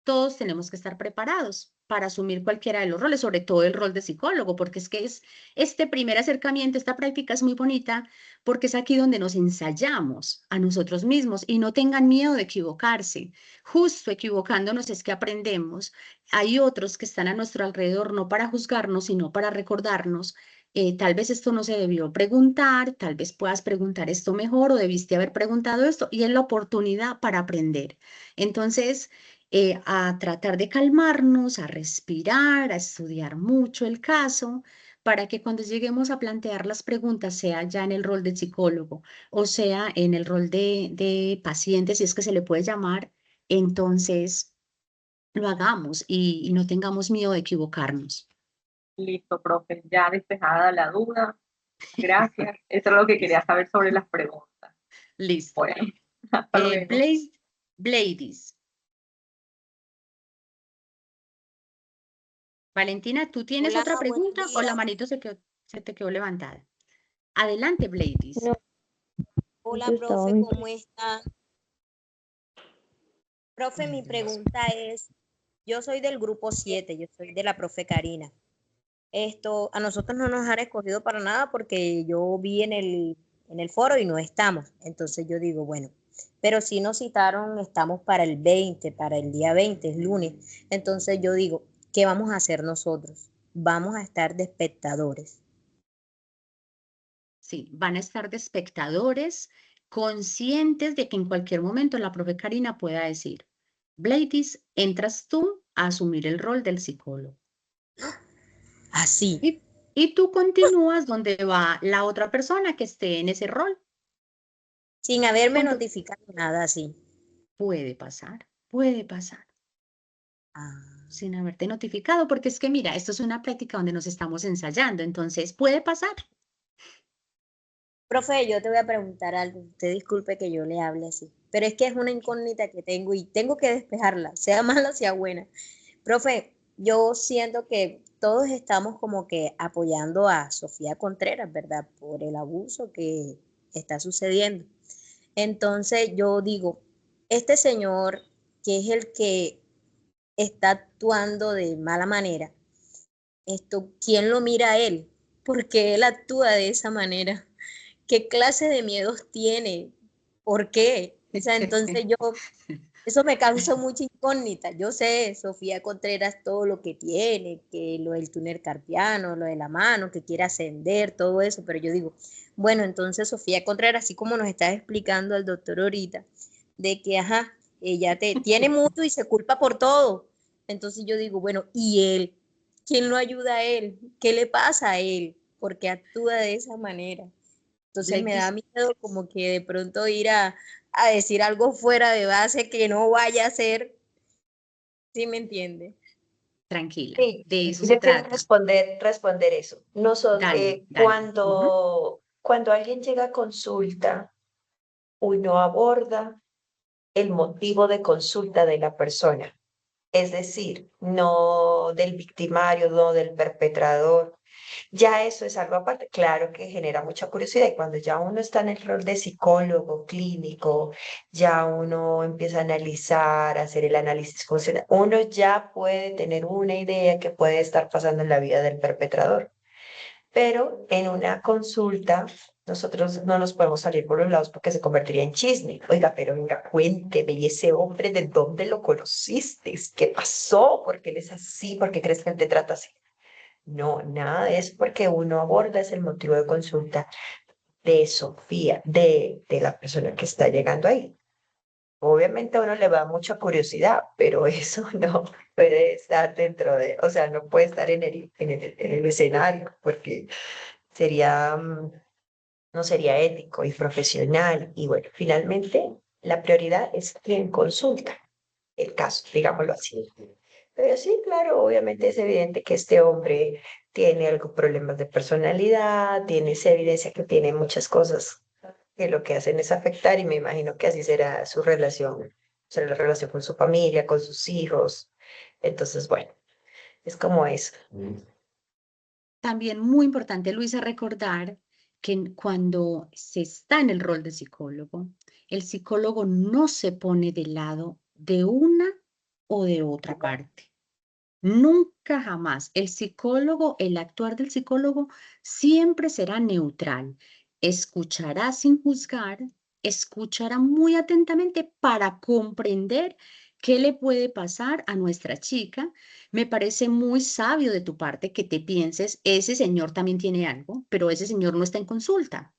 todos tenemos que estar preparados para asumir cualquiera de los roles, sobre todo el rol de psicólogo, porque es que este primer acercamiento, esta práctica es muy bonita, porque es aquí donde nos ensayamos a nosotros mismos y no tengan miedo de equivocarse. Justo equivocándonos es que aprendemos. Hay otros que están a nuestro alrededor no para juzgarnos, sino para recordarnos. Tal vez esto no se debió preguntar, tal vez puedas preguntar esto mejor o debiste haber preguntado esto y es la oportunidad para aprender. Entonces, a tratar de calmarnos, a respirar, a estudiar mucho el caso, para que cuando lleguemos a plantear las preguntas, sea ya en el rol de psicólogo o sea en el rol de paciente, si es que se le puede llamar, entonces lo hagamos y no tengamos miedo de equivocarnos. Listo, profe, ya despejada la duda. Gracias. Eso es lo que quería saber sobre las preguntas. Listo. Bueno, hasta luego. Blades. Valentina, ¿tú tienes Hola, otra buenos pregunta o la días. manito se te quedó levantada? Adelante, Blades. No, hola, profe, ¿cómo está? Profe, mi pregunta es, yo soy del grupo 7, yo soy de la profe Karina. A nosotros no nos han escogido para nada porque yo vi en el foro y no estamos. Entonces yo digo, bueno, pero si nos citaron, estamos para el 20, para el día 20, es lunes. Entonces yo digo, ¿qué vamos a hacer nosotros? Vamos a estar de espectadores. Sí, van a estar de espectadores conscientes de que en cualquier momento la profe Karina pueda decir, Blades, entras tú a asumir el rol del psicólogo. Así. Y tú continúas donde va la otra persona que esté en ese rol. Sin haberme notificado nada así. Puede pasar, puede pasar. Sin haberte notificado, porque es que mira, esto es una práctica donde nos estamos ensayando, entonces puede pasar. Profe, yo te voy a preguntar algo. Usted disculpe que yo le hable así, pero es que es una incógnita que tengo y tengo que despejarla, sea mala, sea buena. Profe, yo siento que todos estamos como que apoyando a Sofía Contreras, ¿verdad? Por el abuso que está sucediendo. Entonces yo digo, este señor que es el que está actuando de mala manera, ¿quién lo mira a él? Porque él actúa de esa manera. ¿Qué clase de miedos tiene? ¿Por qué? O sea, entonces eso me causa mucha incógnita. Yo sé, Sofía Contreras, todo lo que tiene, que lo del túnel carpiano, lo de la mano, que quiere ascender, todo eso, pero yo digo, bueno, entonces Sofía Contreras, así como nos está explicando el doctor ahorita, de que, ajá, ella tiene mucho y se culpa por todo. Entonces yo digo, bueno, ¿y él? ¿Quién lo ayuda a él? ¿Qué le pasa a él? ¿Por qué actúa de esa manera? Entonces me da miedo como que de pronto ir a decir algo fuera de base que no vaya a ser, ¿sí me entiende? Tranquila, Sí, de eso se yo quiero trata. responder eso. Dale, dale. Cuando alguien llega a consulta, uno aborda el motivo de consulta de la persona. Es decir, no del victimario, no del perpetrador. Ya eso es algo aparte, claro que genera mucha curiosidad y cuando ya uno está en el rol de psicólogo clínico, ya uno empieza a analizar, a hacer el análisis funcional, uno ya puede tener una idea que puede estar pasando en la vida del perpetrador. Pero en una consulta, nosotros no nos podemos salir por los lados porque se convertiría en chisme. Oiga, pero venga, cuénteme, ¿y ese hombre de dónde lo conociste? ¿Qué pasó? ¿Por qué él es así? ¿Por qué crees que él te trata así? No, nada de eso porque uno aborda es el motivo de consulta de Sofía, de la persona que está llegando ahí. Obviamente a uno le va mucha curiosidad, pero eso no puede estar dentro de, o sea, no puede estar en el escenario porque sería, no sería ético y profesional. Y bueno, finalmente la prioridad es quien consulta el caso, digámoslo así. Pero sí, claro, obviamente es evidente que este hombre tiene algo problemas de personalidad, se evidencia que tiene muchas cosas que lo que hacen es afectar y me imagino que así será la relación con su familia, con sus hijos. Entonces, bueno, es como eso. También muy importante, Luisa, recordar que cuando se está en el rol de psicólogo, el psicólogo no se pone del lado de una o de otra parte. Nunca jamás. El psicólogo, el actuar del psicólogo siempre será neutral. Escuchará sin juzgar, escuchará muy atentamente para comprender qué le puede pasar a nuestra chica. Me parece muy sabio de tu parte que te pienses, ese señor también tiene algo, pero ese señor no está en consulta.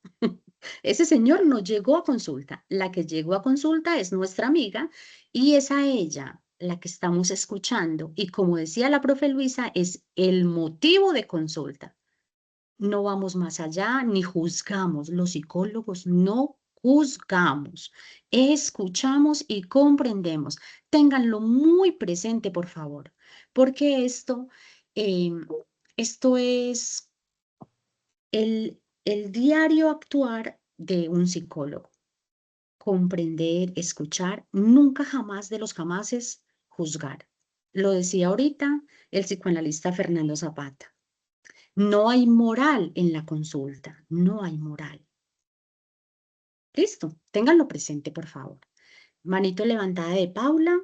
Ese señor no llegó a consulta. La que llegó a consulta es nuestra amiga y es a ella la que estamos escuchando. Y como decía la profe Luisa, es el motivo de consulta. No vamos más allá ni juzgamos. Los psicólogos no juzgamos. Escuchamos y comprendemos. Ténganlo muy presente, por favor, porque eh, esto es el diario actuar de un psicólogo. Comprender, escuchar, nunca jamás de los jamases juzgar. Lo decía ahorita el psicoanalista Fernando Zapata. No hay moral en la consulta, no hay moral. Listo, ténganlo presente, por favor. Manito levantada de Paula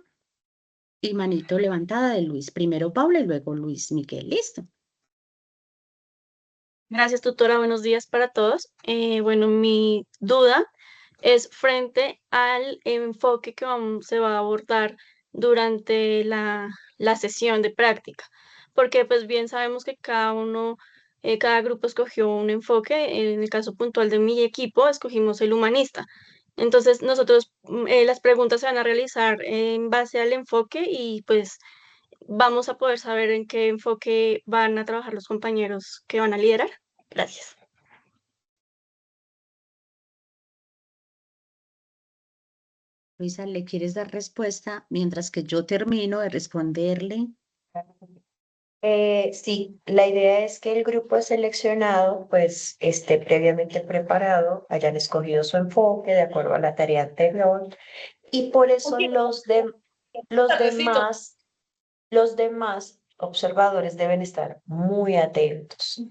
y manito levantada de Luis. Primero Paula y luego Luis Miguel. Listo. Gracias, tutora. Buenos días para todos. Bueno, mi duda es frente al enfoque que se va a abordar durante la sesión de práctica, porque pues bien sabemos que cada grupo escogió un enfoque. En el caso puntual de mi equipo, escogimos el humanista. Entonces, las preguntas se van a realizar en base al enfoque y pues vamos a poder saber en qué enfoque van a trabajar los compañeros que van a liderar. Gracias. Luisa, ¿le quieres dar respuesta mientras que yo termino de responderle? Sí, la idea es que el grupo seleccionado pues esté previamente preparado, hayan escogido su enfoque de acuerdo a la tarea anterior y por eso los demás observadores deben estar muy atentos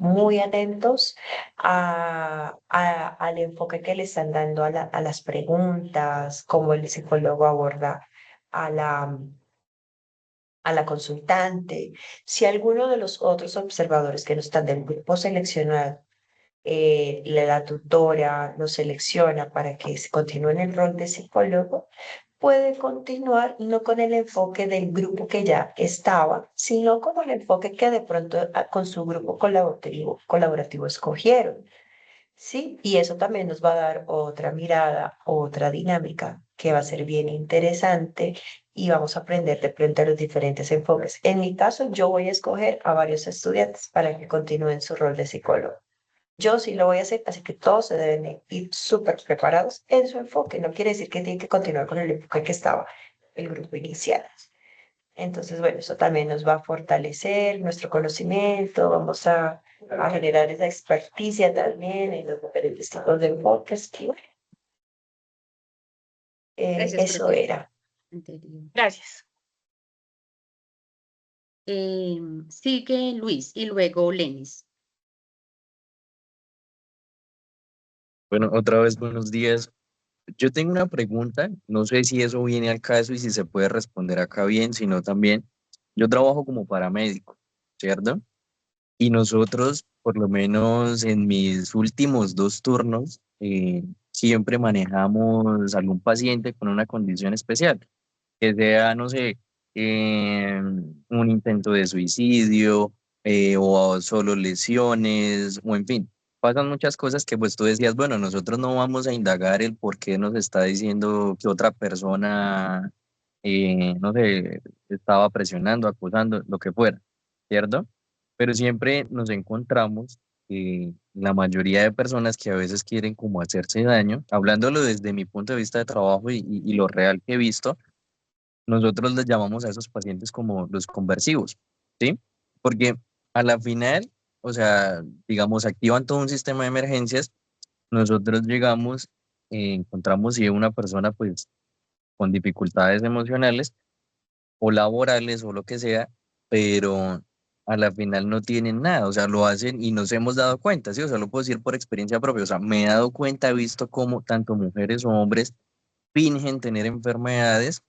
al enfoque que le están dando a las preguntas, cómo el psicólogo aborda a la consultante. Si alguno de los otros observadores que no están del grupo seleccionado, la tutora lo selecciona para que se continúe en el rol de psicólogo, puede continuar no con el enfoque del grupo que ya estaba, sino con el enfoque que de pronto con su grupo colaborativo escogieron. Sí, y eso también nos va a dar otra mirada, otra dinámica que va a ser bien interesante y vamos a aprender de pronto los diferentes enfoques. En mi caso, yo voy a escoger a varios estudiantes para que continúen su rol de psicólogo. Yo sí lo voy a hacer, así que todos se deben ir súper preparados en su enfoque. No quiere decir que tienen que continuar con el enfoque que estaba el grupo inicial. Entonces, bueno, eso también nos va a fortalecer nuestro conocimiento, vamos a generar esa experticia también en los diferentes tipos de enfoques. Y bueno, Gracias, eso profe. era. Anterior. Gracias. Sigue Luis y luego Lenis. Bueno, otra vez buenos días. Yo tengo una pregunta, no sé si eso viene al caso y si se puede responder acá bien, sino también, yo trabajo como paramédico, ¿cierto? Y nosotros, por lo menos en mis últimos 2 turnos, siempre manejamos algún paciente con una condición especial, que sea, no sé, un intento de suicidio, o solo lesiones, o en fin, pasan muchas cosas que pues tú decías, bueno, nosotros no vamos a indagar el por qué nos está diciendo que otra persona, no sé, estaba presionando, acusando, lo que fuera, ¿cierto? Pero siempre nos encontramos la mayoría de personas que a veces quieren como hacerse daño, hablándolo desde mi punto de vista de trabajo y lo real que he visto, nosotros les llamamos a esos pacientes como los conversivos, ¿sí? Porque a la final, o sea, digamos, activan todo un sistema de emergencias, nosotros llegamos, encontramos si una persona pues con dificultades emocionales o laborales o lo que sea, pero a la final no tienen nada, o sea, lo hacen y nos hemos dado cuenta, ¿sí? O sea, lo puedo decir por experiencia propia, o sea, me he dado cuenta, he visto cómo tanto mujeres o hombres fingen tener enfermedades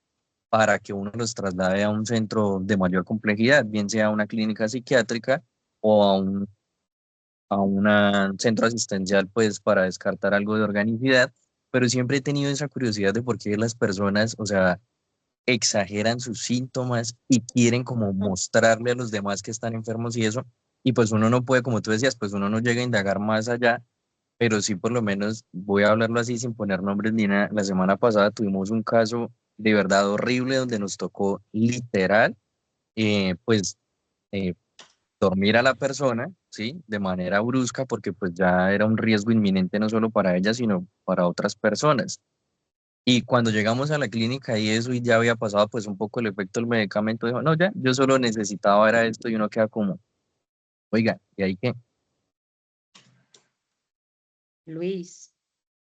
para que uno los traslade a un centro de mayor complejidad, bien sea a una clínica psiquiátrica o a un centro asistencial, pues para descartar algo de organicidad, pero siempre he tenido esa curiosidad de por qué las personas, o sea, exageran sus síntomas y quieren como mostrarle a los demás que están enfermos y eso, y pues uno no puede, como tú decías, pues uno no llega a indagar más allá, pero sí por lo menos voy a hablarlo así sin poner nombres ni nada. La semana pasada tuvimos un caso de verdad horrible donde nos tocó literal, pues eh, dormir a la persona, ¿sí? De manera brusca porque pues ya era un riesgo inminente no solo para ella, sino para otras personas. Y cuando llegamos a la clínica y eso y ya había pasado pues un poco el efecto del medicamento, dijo, no, ya, yo solo necesitaba era esto y uno queda como, oiga, ¿y ahí qué? Luis,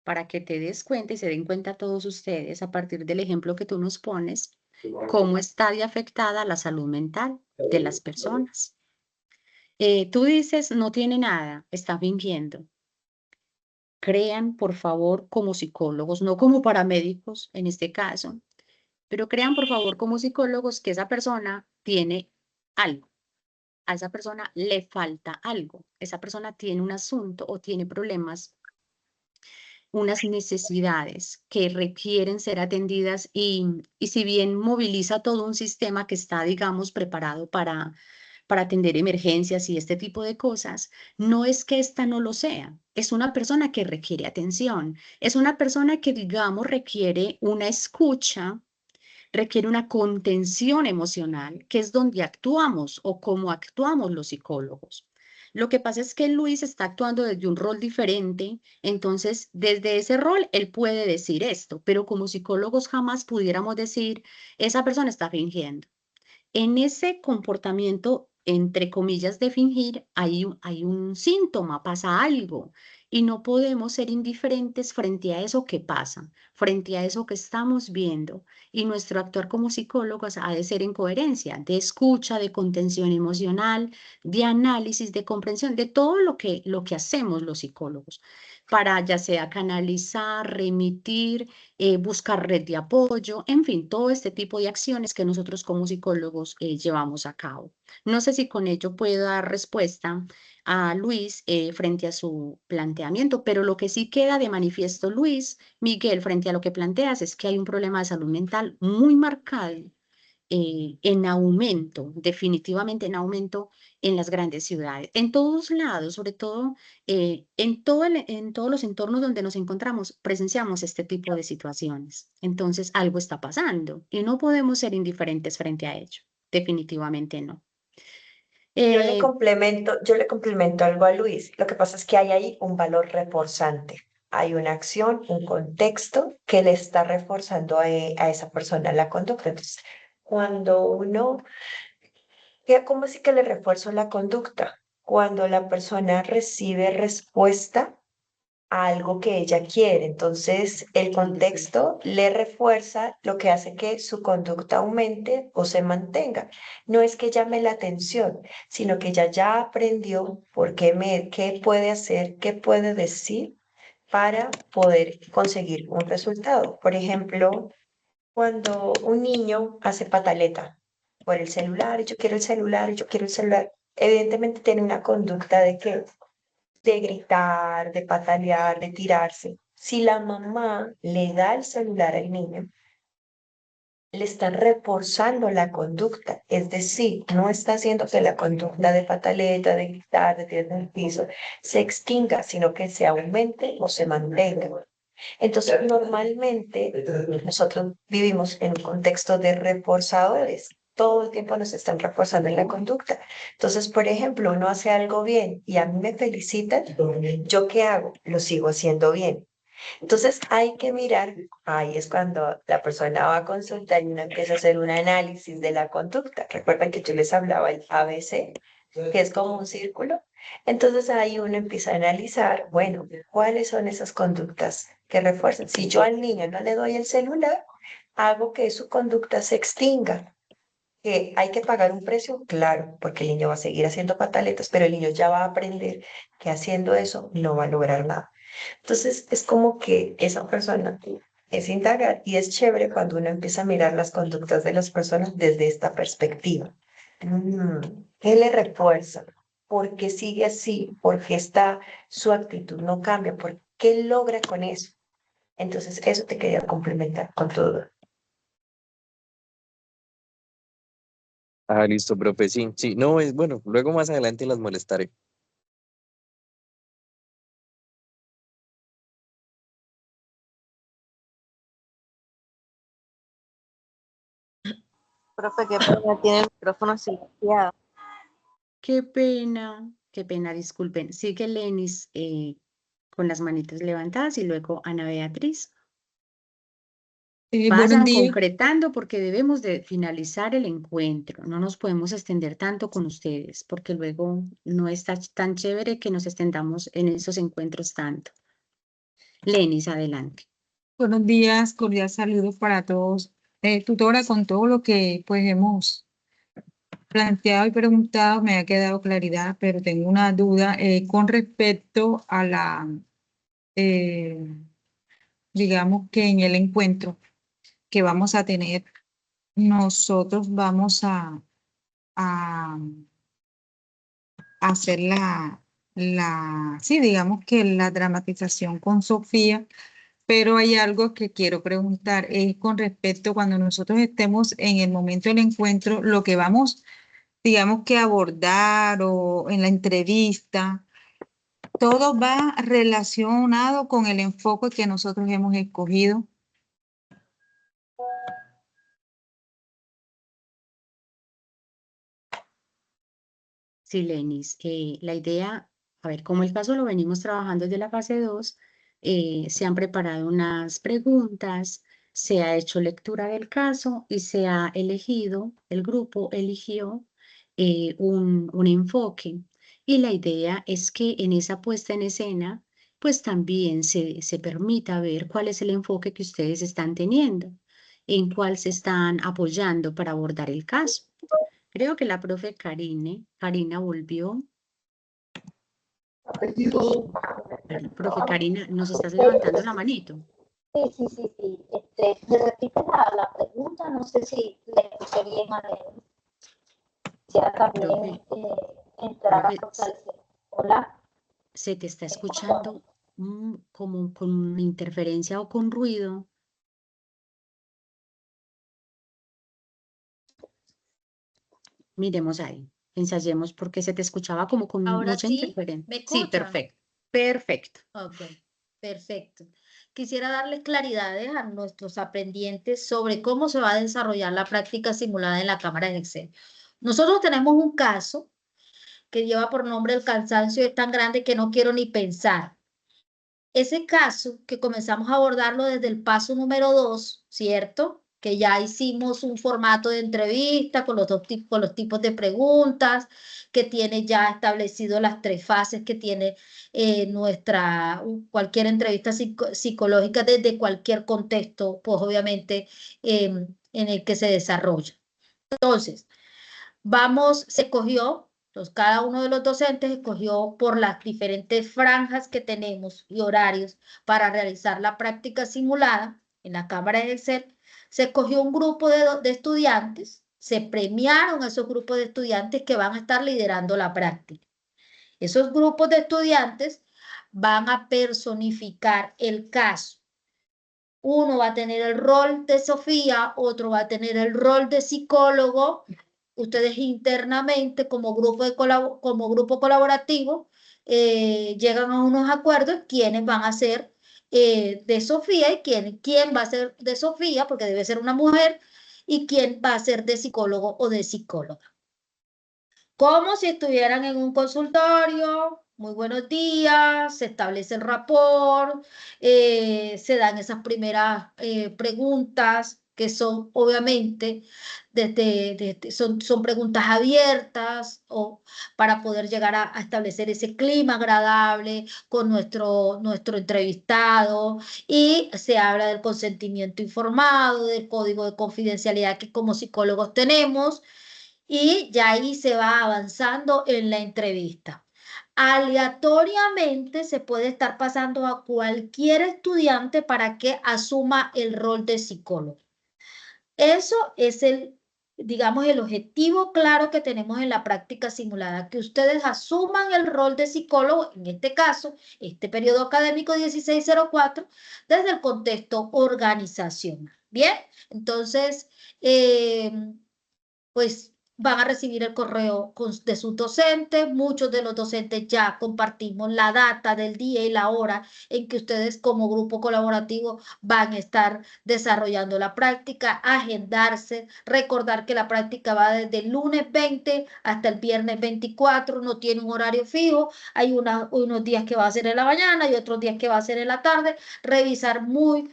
para que te des cuenta y se den cuenta todos ustedes, a partir del ejemplo que tú nos pones, cómo está de afectada la salud mental de las personas. Tú dices, no tiene nada, está fingiendo. Crean, por favor, como psicólogos, no como paramédicos en este caso, pero crean, por favor, como psicólogos que esa persona tiene algo. A esa persona le falta algo. Esa persona tiene un asunto o tiene problemas, unas necesidades que requieren ser atendidas y si bien moviliza todo un sistema que está, digamos, preparado para atender emergencias y este tipo de cosas, no es que esta no lo sea, es una persona que requiere atención, es una persona que, digamos, requiere una escucha, requiere una contención emocional, que es donde actuamos o cómo actuamos los psicólogos. Lo que pasa es que Luis está actuando desde un rol diferente, entonces desde ese rol él puede decir esto, pero como psicólogos jamás pudiéramos decir, esa persona está fingiendo. En ese comportamiento, entre comillas, de fingir, hay un síntoma, pasa algo, y no podemos ser indiferentes frente a eso que pasa, frente a eso que estamos viendo. Y nuestro actuar como psicólogos ha de ser en coherencia, de escucha, de contención emocional, de análisis, de comprensión, de todo lo que hacemos los psicólogos, para ya sea canalizar, remitir, buscar red de apoyo, en fin, todo este tipo de acciones que nosotros como psicólogos llevamos a cabo. No sé si con ello puedo dar respuesta a Luis frente a su planteamiento, pero lo que sí queda de manifiesto, Luis, Miguel, frente a lo que planteas, es que hay un problema de salud mental muy marcado, en aumento, definitivamente en aumento en las grandes ciudades, en todos lados, sobre todo en todos los entornos donde nos encontramos, presenciamos este tipo de situaciones. Entonces, algo está pasando y no podemos ser indiferentes frente a ello. Definitivamente no. Eh, Yo le complemento algo a Luis. Lo que pasa es que hay ahí un valor reforzante. Hay una acción, un contexto que le está reforzando a esa persona la conducta. Entonces, cuando uno, ¿cómo así que le refuerzo la conducta? Cuando la persona recibe respuesta a algo que ella quiere. Entonces, el contexto le refuerza lo que hace que su conducta aumente o se mantenga. No es que llame la atención, sino que ella ya aprendió qué puede hacer, qué puede decir para poder conseguir un resultado. Por ejemplo, cuando un niño hace pataleta por el celular, yo quiero el celular, yo quiero el celular, evidentemente tiene una conducta de gritar, de patalear, de tirarse. Si la mamá le da el celular al niño, le está reforzando la conducta, es decir, no está haciendo que la conducta de pataleta, de gritar, de tirar en el piso, se extinga, sino que se aumente o se mantenga. Entonces, normalmente nosotros vivimos en un contexto de reforzadores. Todo el tiempo nos están reforzando en la conducta. Entonces, por ejemplo, uno hace algo bien y a mí me felicitan, ¿yo qué hago? Lo sigo haciendo bien. Entonces, hay que mirar, ahí es cuando la persona va a consultar y uno empieza a hacer un análisis de la conducta. Recuerdan que yo les hablaba el ABC, que es como un círculo. Entonces ahí uno empieza a analizar, bueno, ¿cuáles son esas conductas que refuerzan? Si yo al niño no le doy el celular, hago que su conducta se extinga. Que hay que pagar un precio, claro, porque el niño va a seguir haciendo pataletas, pero el niño ya va a aprender que haciendo eso no va a lograr nada. Entonces es como que esa persona es indagar y es chévere cuando uno empieza a mirar las conductas de las personas desde esta perspectiva. ¿Qué le refuerza? ¿Por qué sigue así? ¿Por qué su actitud no cambia? ¿Por qué logra con eso? Entonces, eso te quería complementar con todo. Ah, listo, profe, sí, sí, no, es bueno, luego más adelante las molestaré. Profe, qué pena, tiene el micrófono silenciado. Qué pena, disculpen. Sigue Lenis con las manitas levantadas y luego Ana Beatriz. Buenos Vayan días. concretando porque debemos de finalizar el encuentro. No nos podemos extender tanto con ustedes porque luego no está tan chévere que nos extendamos en esos encuentros tanto. Lenis, adelante. Buenos días, cordial saludo para todos. Tutora, con todo lo que pues hemos planteado y preguntado, me ha quedado claridad, pero tengo una duda con respecto a digamos que en el encuentro que vamos a tener, nosotros vamos a hacer sí, digamos que la dramatización con Sofía. Pero hay algo que quiero preguntar, es con respecto cuando nosotros estemos en el momento del encuentro, lo que vamos, digamos que abordar o en la entrevista, todo va relacionado con el enfoque que nosotros hemos escogido. Sí, Lenis, la idea, a ver, como el caso lo venimos trabajando desde la fase 2, se han preparado unas preguntas, se ha hecho lectura del caso y se ha elegido, el grupo eligió un enfoque. Y la idea es que en esa puesta en escena, pues también se permita ver cuál es el enfoque que ustedes están teniendo, en cuál se están apoyando para abordar el caso. Creo que la profe Karina volvió. Profe Karina, ¿nos estás levantando la manito? Sí. ¿Me repites la pregunta? No sé si le escuché bien a Lenis. Ya también entrar a fortalecer. Hola. Se te está escuchando como con interferencia o con ruido. Miremos ahí, ensayemos porque se te escuchaba como con Ahora mucha sí, interferencia. ¿me Sí, escuchan? perfecto, perfecto. Ok, perfecto. Quisiera darles claridades a nuestros aprendientes sobre cómo se va a desarrollar la práctica simulada en la cámara de Excel. Nosotros tenemos un caso que lleva por nombre el cansancio es tan grande que no quiero ni pensar. Ese caso que comenzamos a abordarlo desde el paso número 2, ¿cierto? que ya hicimos un formato de entrevista con con los tipos de preguntas, que tiene ya establecido las 3 fases que tiene cualquier entrevista psicológica desde cualquier contexto, pues obviamente en el que se desarrolla. Entonces, se escogió, entonces cada uno de los docentes escogió por las diferentes franjas que tenemos y horarios para realizar la práctica simulada en la cámara de Excel. Se escogió un grupo de estudiantes, se premiaron esos grupos de estudiantes que van a estar liderando la práctica. Esos grupos de estudiantes van a personificar el caso. Uno va a tener el rol de Sofía, otro va a tener el rol de psicólogo. Ustedes internamente, como grupo colaborativo, llegan a unos acuerdos quiénes van a ser de Sofía y quién va a ser de Sofía, porque debe ser una mujer, y quién va a ser de psicólogo o de psicóloga. Como si estuvieran en un consultorio. Muy buenos días, se establece el rapport, se dan esas primeras preguntas que son obviamente son preguntas abiertas para poder llegar a establecer ese clima agradable con nuestro entrevistado, y se habla del consentimiento informado, del código de confidencialidad que como psicólogos tenemos, y ya ahí se va avanzando en la entrevista. Aleatoriamente se puede estar pasando a cualquier estudiante para que asuma el rol de psicólogo. Eso es digamos, el objetivo claro que tenemos en la práctica simulada, que ustedes asuman el rol de psicólogo, en este caso, este periodo académico 1604, desde el contexto organizacional. Bien, entonces, pues van a recibir el correo de sus docentes. Muchos de los docentes ya compartimos la data del día y la hora en que ustedes como grupo colaborativo van a estar desarrollando la práctica, agendarse, recordar que la práctica va desde el lunes 20 hasta el viernes 24, no tiene un horario fijo, hay unos días que va a ser en la mañana y otros días que va a ser en la tarde. Revisar muy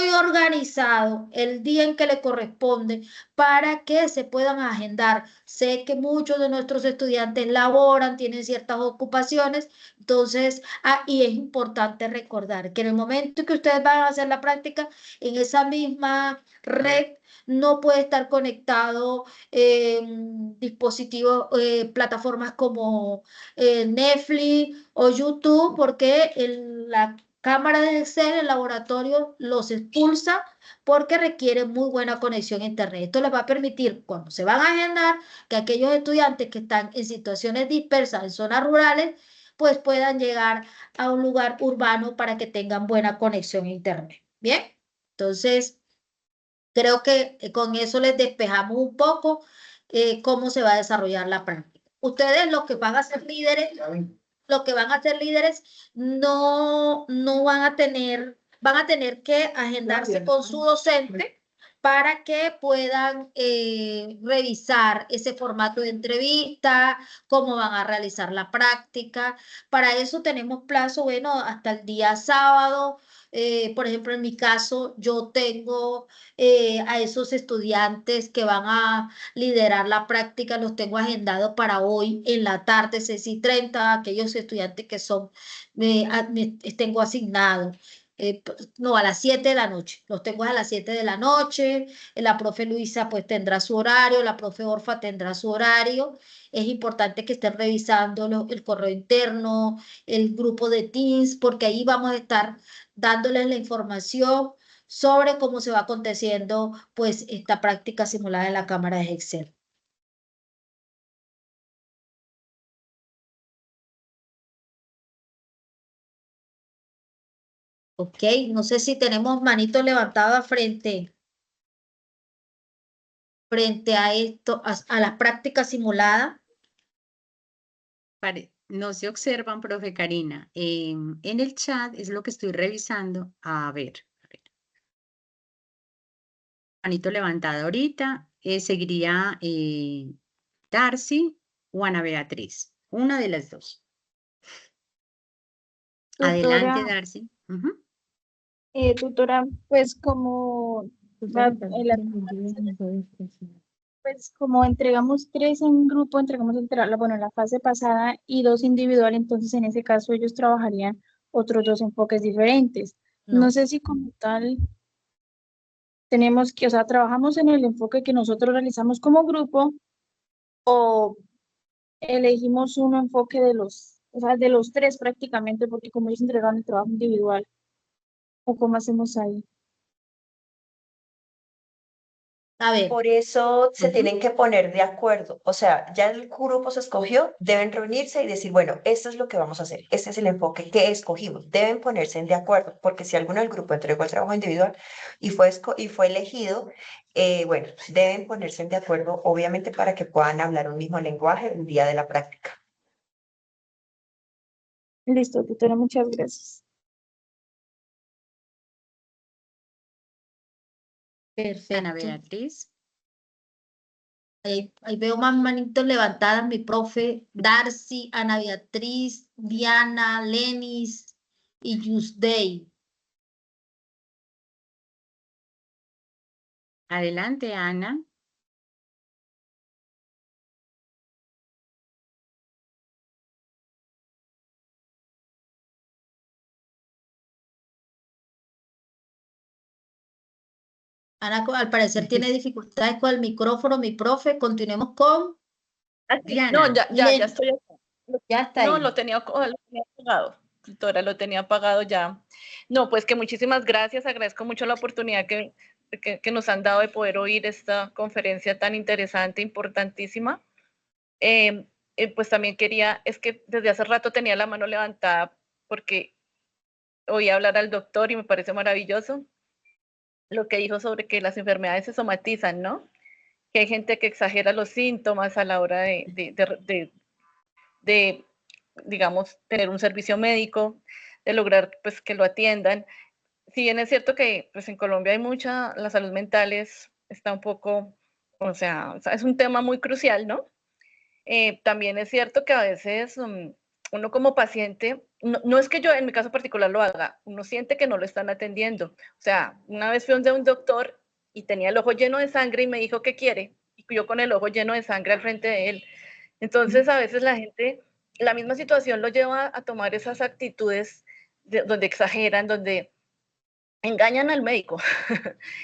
organizado el día en que le corresponde para que se puedan agendar. Sé que muchos de nuestros estudiantes laboran, tienen ciertas ocupaciones, entonces, y es importante recordar que en el momento que ustedes van a hacer la práctica, en esa misma red no puede estar conectado dispositivos, plataformas como Netflix o YouTube, porque la cámara de Excel, el laboratorio los expulsa porque requiere muy buena conexión a internet. Esto les va a permitir, cuando se van a agendar, que aquellos estudiantes que están en situaciones dispersas en zonas rurales, pues puedan llegar a un lugar urbano para que tengan buena conexión a internet. Bien, entonces creo que con eso les despejamos un poco cómo se va a desarrollar la práctica. Ustedes, los que van a ser líderes, no van a tener que agendarse con su docente para que puedan revisar ese formato de entrevista, cómo van a realizar la práctica. Para eso tenemos plazo, bueno, hasta el día sábado. Por ejemplo, en mi caso, yo tengo a esos estudiantes que van a liderar la práctica, los tengo agendados para hoy en la tarde, 6:30, aquellos estudiantes que tengo asignados. No, a las 7 de la noche, los tengo a las 7 de la noche. La profe Luisa pues tendrá su horario, la profe Orfa tendrá su horario. Es importante que estén revisando el correo interno, el grupo de Teams, porque ahí vamos a estar dándoles la información sobre cómo se va aconteciendo pues esta práctica simulada en la cámara de Excel. Ok, no sé si tenemos manito levantada frente a esto, a la práctica simulada. No se observan, profe Karina. En el chat es lo que estoy revisando. A ver. Manito levantada ahorita. Seguiría Darcy o Ana Beatriz. Una de las dos. Doctora, Adelante, Darcy. Tutora, pues como pues como entregamos 3 en grupo, entregamos bueno, la fase pasada y 2 individual, entonces en ese caso ellos trabajarían otros 2 enfoques diferentes. No sé si como tal tenemos que, o sea, trabajamos en el enfoque que nosotros realizamos como grupo o elegimos un enfoque de o sea, de los 3 prácticamente, porque como ellos entregaron el trabajo individual, o cómo hacemos ahí. A ver. Por eso se tienen que poner de acuerdo. O sea, ya el grupo se escogió, deben reunirse y decir, bueno, esto es lo que vamos a hacer. Este es el enfoque que escogimos. Deben ponerse de acuerdo, porque si alguno del grupo entregó el trabajo individual y fue elegido, bueno, deben ponerse de acuerdo, obviamente, para que puedan hablar un mismo lenguaje el día de la práctica. Listo, tutora, muchas gracias. Perfecto. Ana Beatriz. Ahí veo más manitos levantadas, mi profe, Darcy, Ana Beatriz, Diana, Lenis y Yusdey. Adelante, Ana. Ana, al parecer tiene dificultades con el micrófono, mi profe. Continuemos con Diana. No, ya estoy acá. Ya está No, ahí. lo tenía apagado, tutora, lo tenía apagado ya. No, pues que muchísimas gracias, agradezco mucho la oportunidad que nos han dado de poder oír esta conferencia tan interesante, importantísima. Pues también es que desde hace rato tenía la mano levantada porque oí hablar al doctor y me parece maravilloso lo que dijo sobre que las enfermedades se somatizan, ¿no? Que hay gente que exagera los síntomas a la hora de digamos, tener un servicio médico, de lograr pues que lo atiendan. Si bien es cierto que pues en Colombia hay la salud mental está un poco, o sea, es un tema muy crucial, ¿no? También es cierto que a veces uno como paciente, no es que yo en mi caso particular lo haga, uno siente que no lo están atendiendo. O sea, una vez fui a un doctor y tenía el ojo lleno de sangre y me dijo, ¿qué quiere? Y yo con el ojo lleno de sangre al frente de él. Entonces a veces la gente, la misma situación lo lleva a tomar esas actitudes donde exageran, donde engañan al médico.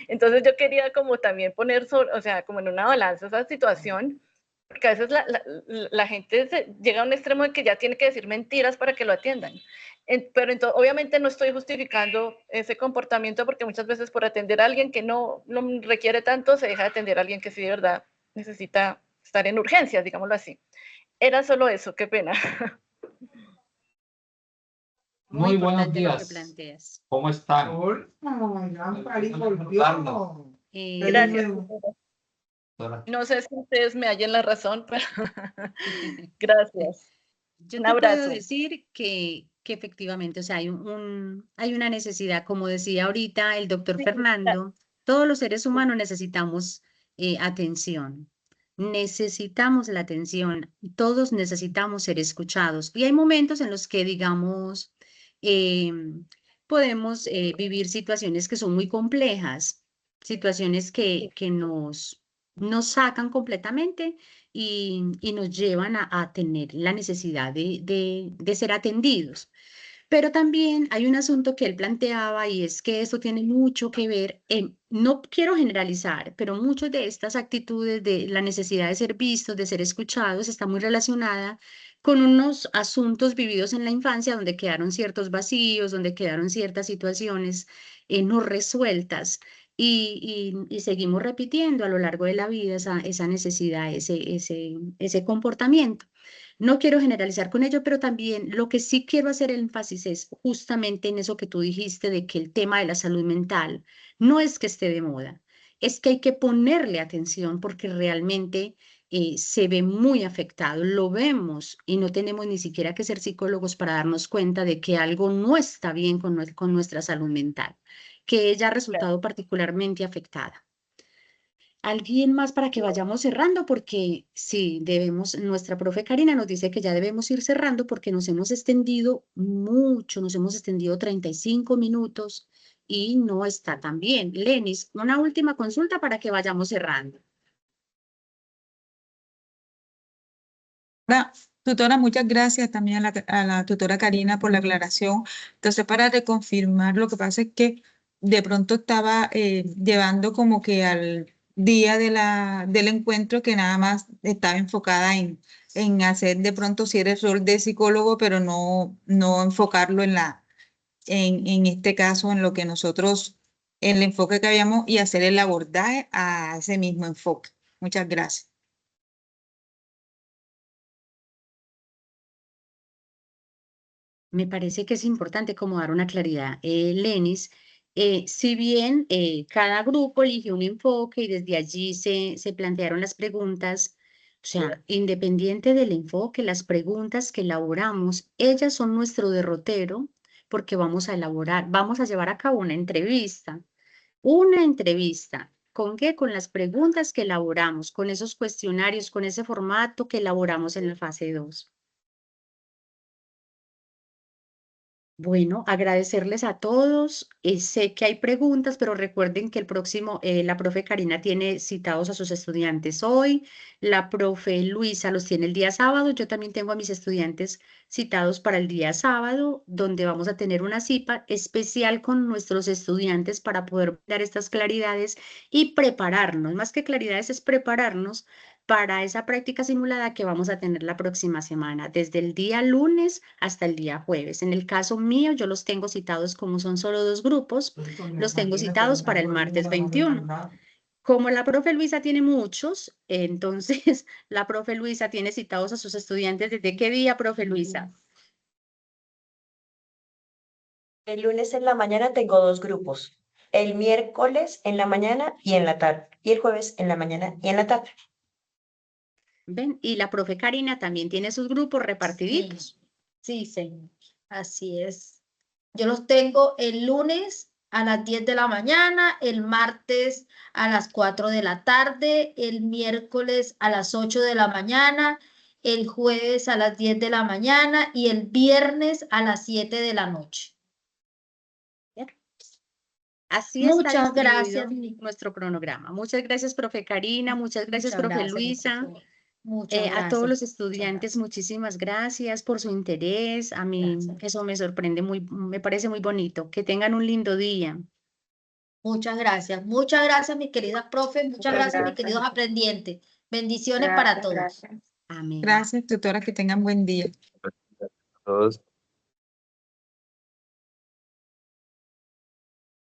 Entonces yo quería como también poner, o sea, como en una balanza esa situación, porque a veces la gente llega a un extremo de que ya tiene que decir mentiras para que lo atiendan. Pero entonces, obviamente no estoy justificando ese comportamiento porque muchas veces por atender a alguien que no requiere tanto, se deja de atender a alguien que sí de verdad necesita estar en urgencias, digámoslo así. Era solo eso, qué pena. Muy buenos días. Lo que días. ¿Cómo están? Gracias. No sé si ustedes me hallen la razón, pero gracias. Yo Un te abrazo. puedo decir que efectivamente, o sea, hay una necesidad, como decía ahorita el doctor Fernando, todos los seres humanos necesitamos atención. Necesitamos la atención, todos necesitamos ser escuchados. Y hay momentos en los que, digamos, podemos vivir situaciones que son muy complejas, situaciones que nos sacan completamente y nos llevan a tener la necesidad de ser atendidos. Pero también hay un asunto que él planteaba y es que esto tiene mucho que ver, no quiero generalizar, pero muchas de estas actitudes de la necesidad de ser vistos, de ser escuchados, está muy relacionada con unos asuntos vividos en la infancia donde quedaron ciertos vacíos, donde quedaron ciertas situaciones no resueltas. Y seguimos repitiendo a lo largo de la vida esa necesidad, ese comportamiento. No quiero generalizar con ello, pero también lo que sí quiero hacer énfasis es justamente en eso que tú dijiste de que el tema de la salud mental no es que esté de moda, es que hay que ponerle atención porque realmente se ve muy afectado, lo vemos y no tenemos ni siquiera que ser psicólogos para darnos cuenta de que algo no está bien con nuestra salud mental, que ella ha resultado particularmente afectada. ¿Alguien más para que vayamos cerrando? Porque sí, nuestra profe Karina nos dice que ya debemos ir cerrando porque nos hemos extendido mucho, nos hemos extendido 35 minutos y no está tan bien. Lenis, una última consulta para que vayamos cerrando. Tutora, muchas gracias también a la tutora Karina por la aclaración. Entonces, para reconfirmar, lo que pasa es que de pronto estaba llevando como que al día del encuentro que nada más estaba enfocada en hacer de pronto si eres rol de psicólogo, pero no enfocarlo en este caso, en lo que nosotros, en el enfoque que habíamos y hacer el abordaje a ese mismo enfoque. Muchas gracias. Me parece que es importante como dar una claridad. Lenis, si bien cada grupo eligió un enfoque y desde allí se plantearon las preguntas, o sea, independiente del enfoque, las preguntas que elaboramos, ellas son nuestro derrotero porque vamos a llevar a cabo una entrevista. Una entrevista. ¿Con qué? Con las preguntas que elaboramos, con esos cuestionarios, con ese formato que elaboramos en la fase 2. Bueno, agradecerles a todos. Sé que hay preguntas, pero recuerden que el próximo, la profe Karina tiene citados a sus estudiantes hoy, la profe Luisa los tiene el día sábado, yo también tengo a mis estudiantes citados para el día sábado, donde vamos a tener una cita especial con nuestros estudiantes para poder dar estas claridades y prepararnos. Más que claridades es prepararnos para esa práctica simulada que vamos a tener la próxima semana, desde el día lunes hasta el día jueves. En el caso mío, yo los tengo citados, como son solo 2 grupos, los tengo citados para el martes 21. Como la profe Luisa tiene muchos, entonces la profe Luisa tiene citados a sus estudiantes. ¿Desde qué día, profe Luisa? El lunes en la mañana tengo 2 grupos. El miércoles en la mañana y en la tarde. Y el jueves en la mañana y en la tarde. ¿Ven? Y la profe Karina también tiene sus grupos repartiditos. Sí, señor. Así es. Yo los tengo el lunes a las 10 de la mañana, el martes a las 4 de la tarde, el miércoles a las 8 de la mañana, el jueves a las 10 de la mañana y el viernes a las 7 de la noche. Así está Muchas distribuido gracias. nuestro cronograma. Muchas gracias, profe Karina. Muchas gracias, Muchas profe gracias, Luisa. profesor. Muchas A gracias. todos los Muchas estudiantes, gracias. muchísimas gracias por su interés. A mí eso me sorprende me parece muy bonito. Que tengan un lindo día. Muchas gracias, mi querida profe, muchas gracias, mis queridos aprendientes. Bendiciones para todos. Amén. Gracias, tutora, que tengan buen día. Todos.